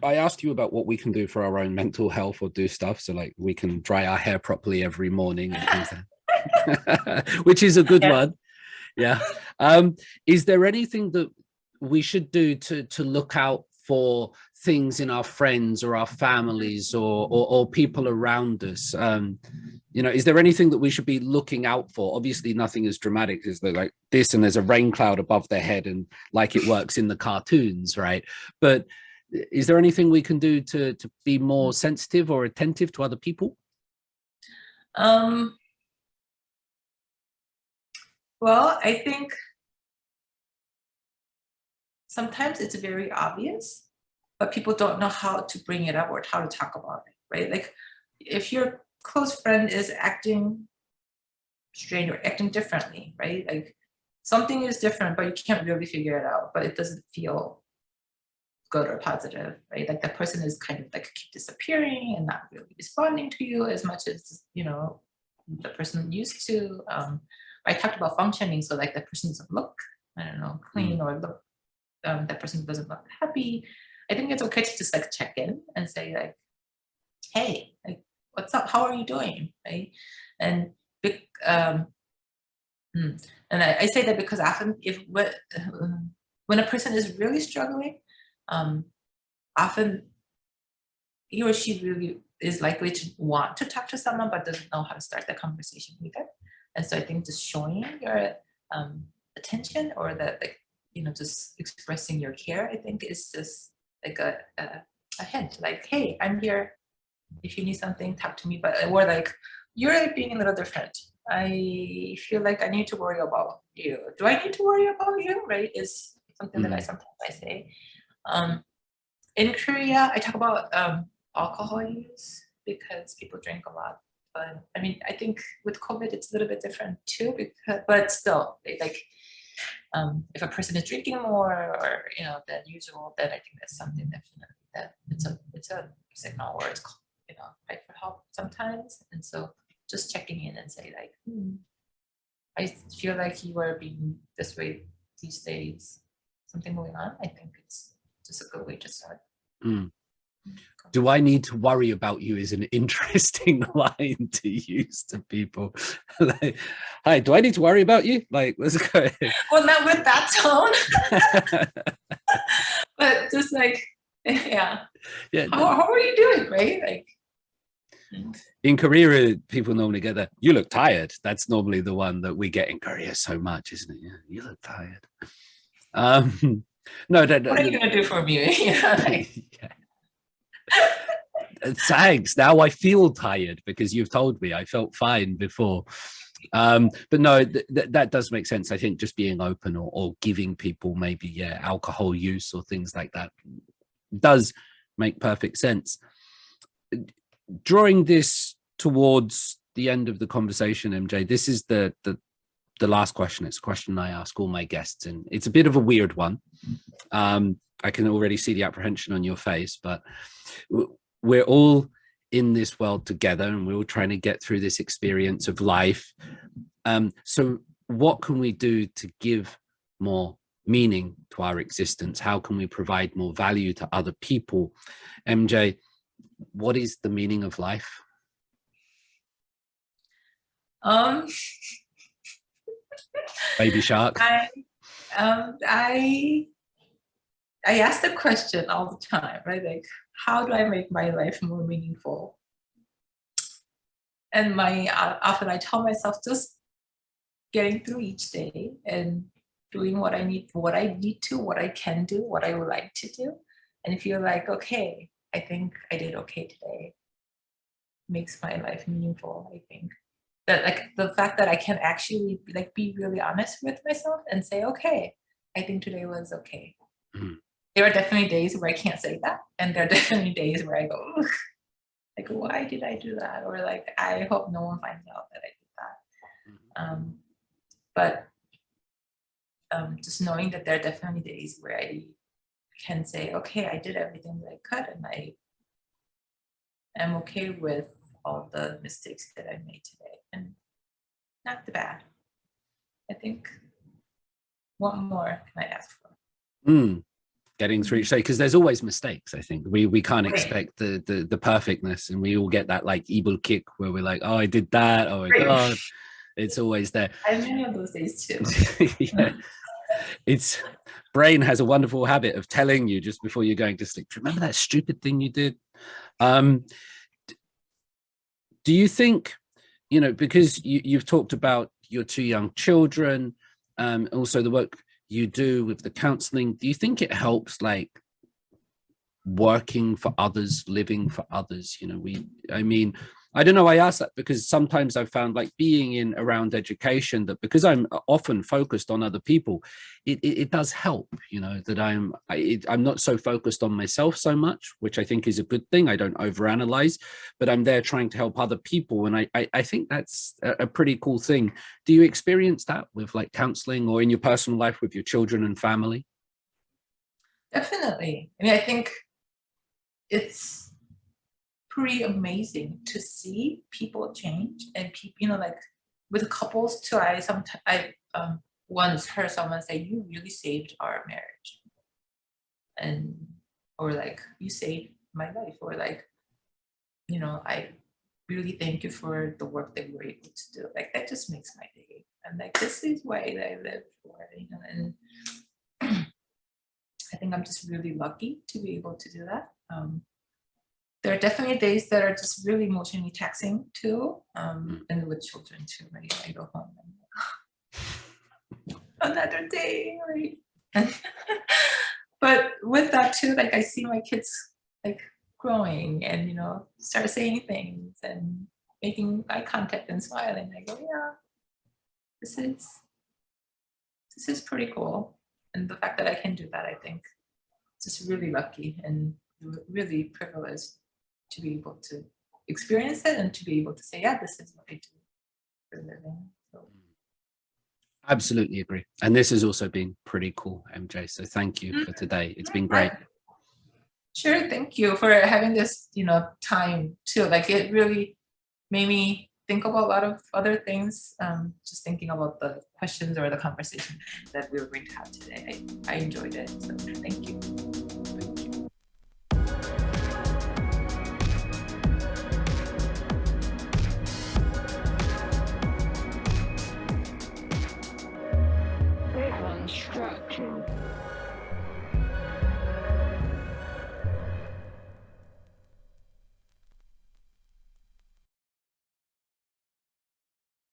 I asked you about what we can do for our own mental health or do stuff, so like we can dry our hair properly every morning and things like that, which is a good one. Yeah. Is there anything that we should do to look out for things in our friends or our families or people around us? Is there anything that we should be looking out for? Obviously nothing as dramatic as like this and there's a rain cloud above their head and like it works in the cartoons, right? But is there anything we can do to be more sensitive or attentive to other people? Well, I think sometimes it's very obvious, but people don't know how to bring it up or how to talk about it, right? Like if your close friend is acting strange or acting differently, right? Like something is different, but you can't really figure it out, but it doesn't feel good or positive, right? Like that person is kind of like keep disappearing and not really responding to you as much as, you know, the person used to. I talked about functioning, so like that person doesn't look, I don't know, clean or look, that person doesn't look happy. I think it's okay to just like check in and say like, hey, like, what's up? How are you doing? Right? And I say that because often when a person is really struggling, often he or she really is likely to want to talk to someone but doesn't know how to start the conversation either. And so I think just showing your attention or that, like, you know, just expressing your care, I think is just like a hint, like, hey, I'm here. If you need something, talk to me. But or like, you're like being a little different. I feel like I need to worry about you. Do I need to worry about you? Right? Is something that I sometimes say. In Korea, I talk about alcohol use because people drink a lot. But I mean, I think with COVID, it's a little bit different too. But still, like, if a person is drinking more or than usual, then I think that's something definitely that it's a signal or it's called, fight for help sometimes. And so just checking in and say like, I feel like you are being this way these days. Something going on. I think it's just a good way to start. Do I need to worry about you is an interesting line to use to people. Like, hi, do I need to worry about you? Like, let's go. Well, not with that tone. But just like, yeah. How are you doing, right? Like, in Korea, people normally get that. You look tired. That's normally the one that we get in Korea so much, isn't it? Yeah, you look tired. No, what are you gonna do for me? Like, thanks. Now I feel tired because you've told me. I felt fine before. But no, that does make sense. I think just being open or giving people maybe alcohol use or things like that does make perfect sense. Drawing this towards the end of the conversation, MJ, this is the last question. It's a question I ask all my guests, and it's a bit of a weird one. I can already see the apprehension on your face, but we're all in this world together and we're all trying to get through this experience of life. So what can we do to give more meaning to our existence? How can we provide more value to other people? MJ, what is the meaning of life? Baby shark. I ask the question all the time, right? Like, how do I make my life more meaningful? And often I tell myself just getting through each day and doing what I need to, what I can do, what I would like to do, and feel like, okay, I think I did okay today. Makes my life meaningful. I think that, like, the fact that I can actually like be really honest with myself and say, okay, I think today was okay. There are definitely days where I can't say that, and there are definitely days where I go, ugh, like, why did I do that? Or like, I hope no one finds out that I did that. But just knowing that there are definitely days where I can say, okay, I did everything that I could, and I am okay with all the mistakes that I made today, and not the bad. I think, what more can I ask for? Getting through each day, because there's always mistakes. I think we can't expect the perfectness, and we all get that like evil kick where we're like, oh, I did that, oh my god. It's always there. I have many of those days too. Yeah. It's brain has a wonderful habit of telling you just before you're going to sleep, remember that stupid thing you did. Do you think, because you've talked about your 2 young children, also the work you do with the counselling, do you think it helps like working for others, living for others. I don't know, I ask that because sometimes I've found, like, being in around education, that because I'm often focused on other people, it does help, that I'm not so focused on myself so much, which I think is a good thing. I don't overanalyze, but I'm there trying to help other people. And I think that's a pretty cool thing. Do you experience that with, like, counseling or in your personal life with your children and family? Definitely. I mean, I think it's pretty amazing to see people change, and people, like with couples too. I once heard someone say, "You really saved our marriage," and or like, "You saved my life," or like, "I really thank you for the work that you were able to do." Like, that just makes my day. I'm like, this is why I live for, and I think I'm just really lucky to be able to do that. There are definitely days that are just really emotionally taxing too, and with children too. Right? I go home and another day, right? But with that too, like, I see my kids like growing and start saying things and making eye contact and smiling. I go, yeah, this is pretty cool. And the fact that I can do that, I think, just really lucky and really privileged to be able to experience it and to be able to say, yeah, this is what I do for a living. So. Absolutely agree. And this has also been pretty cool, MJ. So thank you for today. It's been great. Sure. Thank you for having this, time too. Like, it really made me think about a lot of other things. Just thinking about the questions or the conversation that we were going to have today. I enjoyed it. So thank you.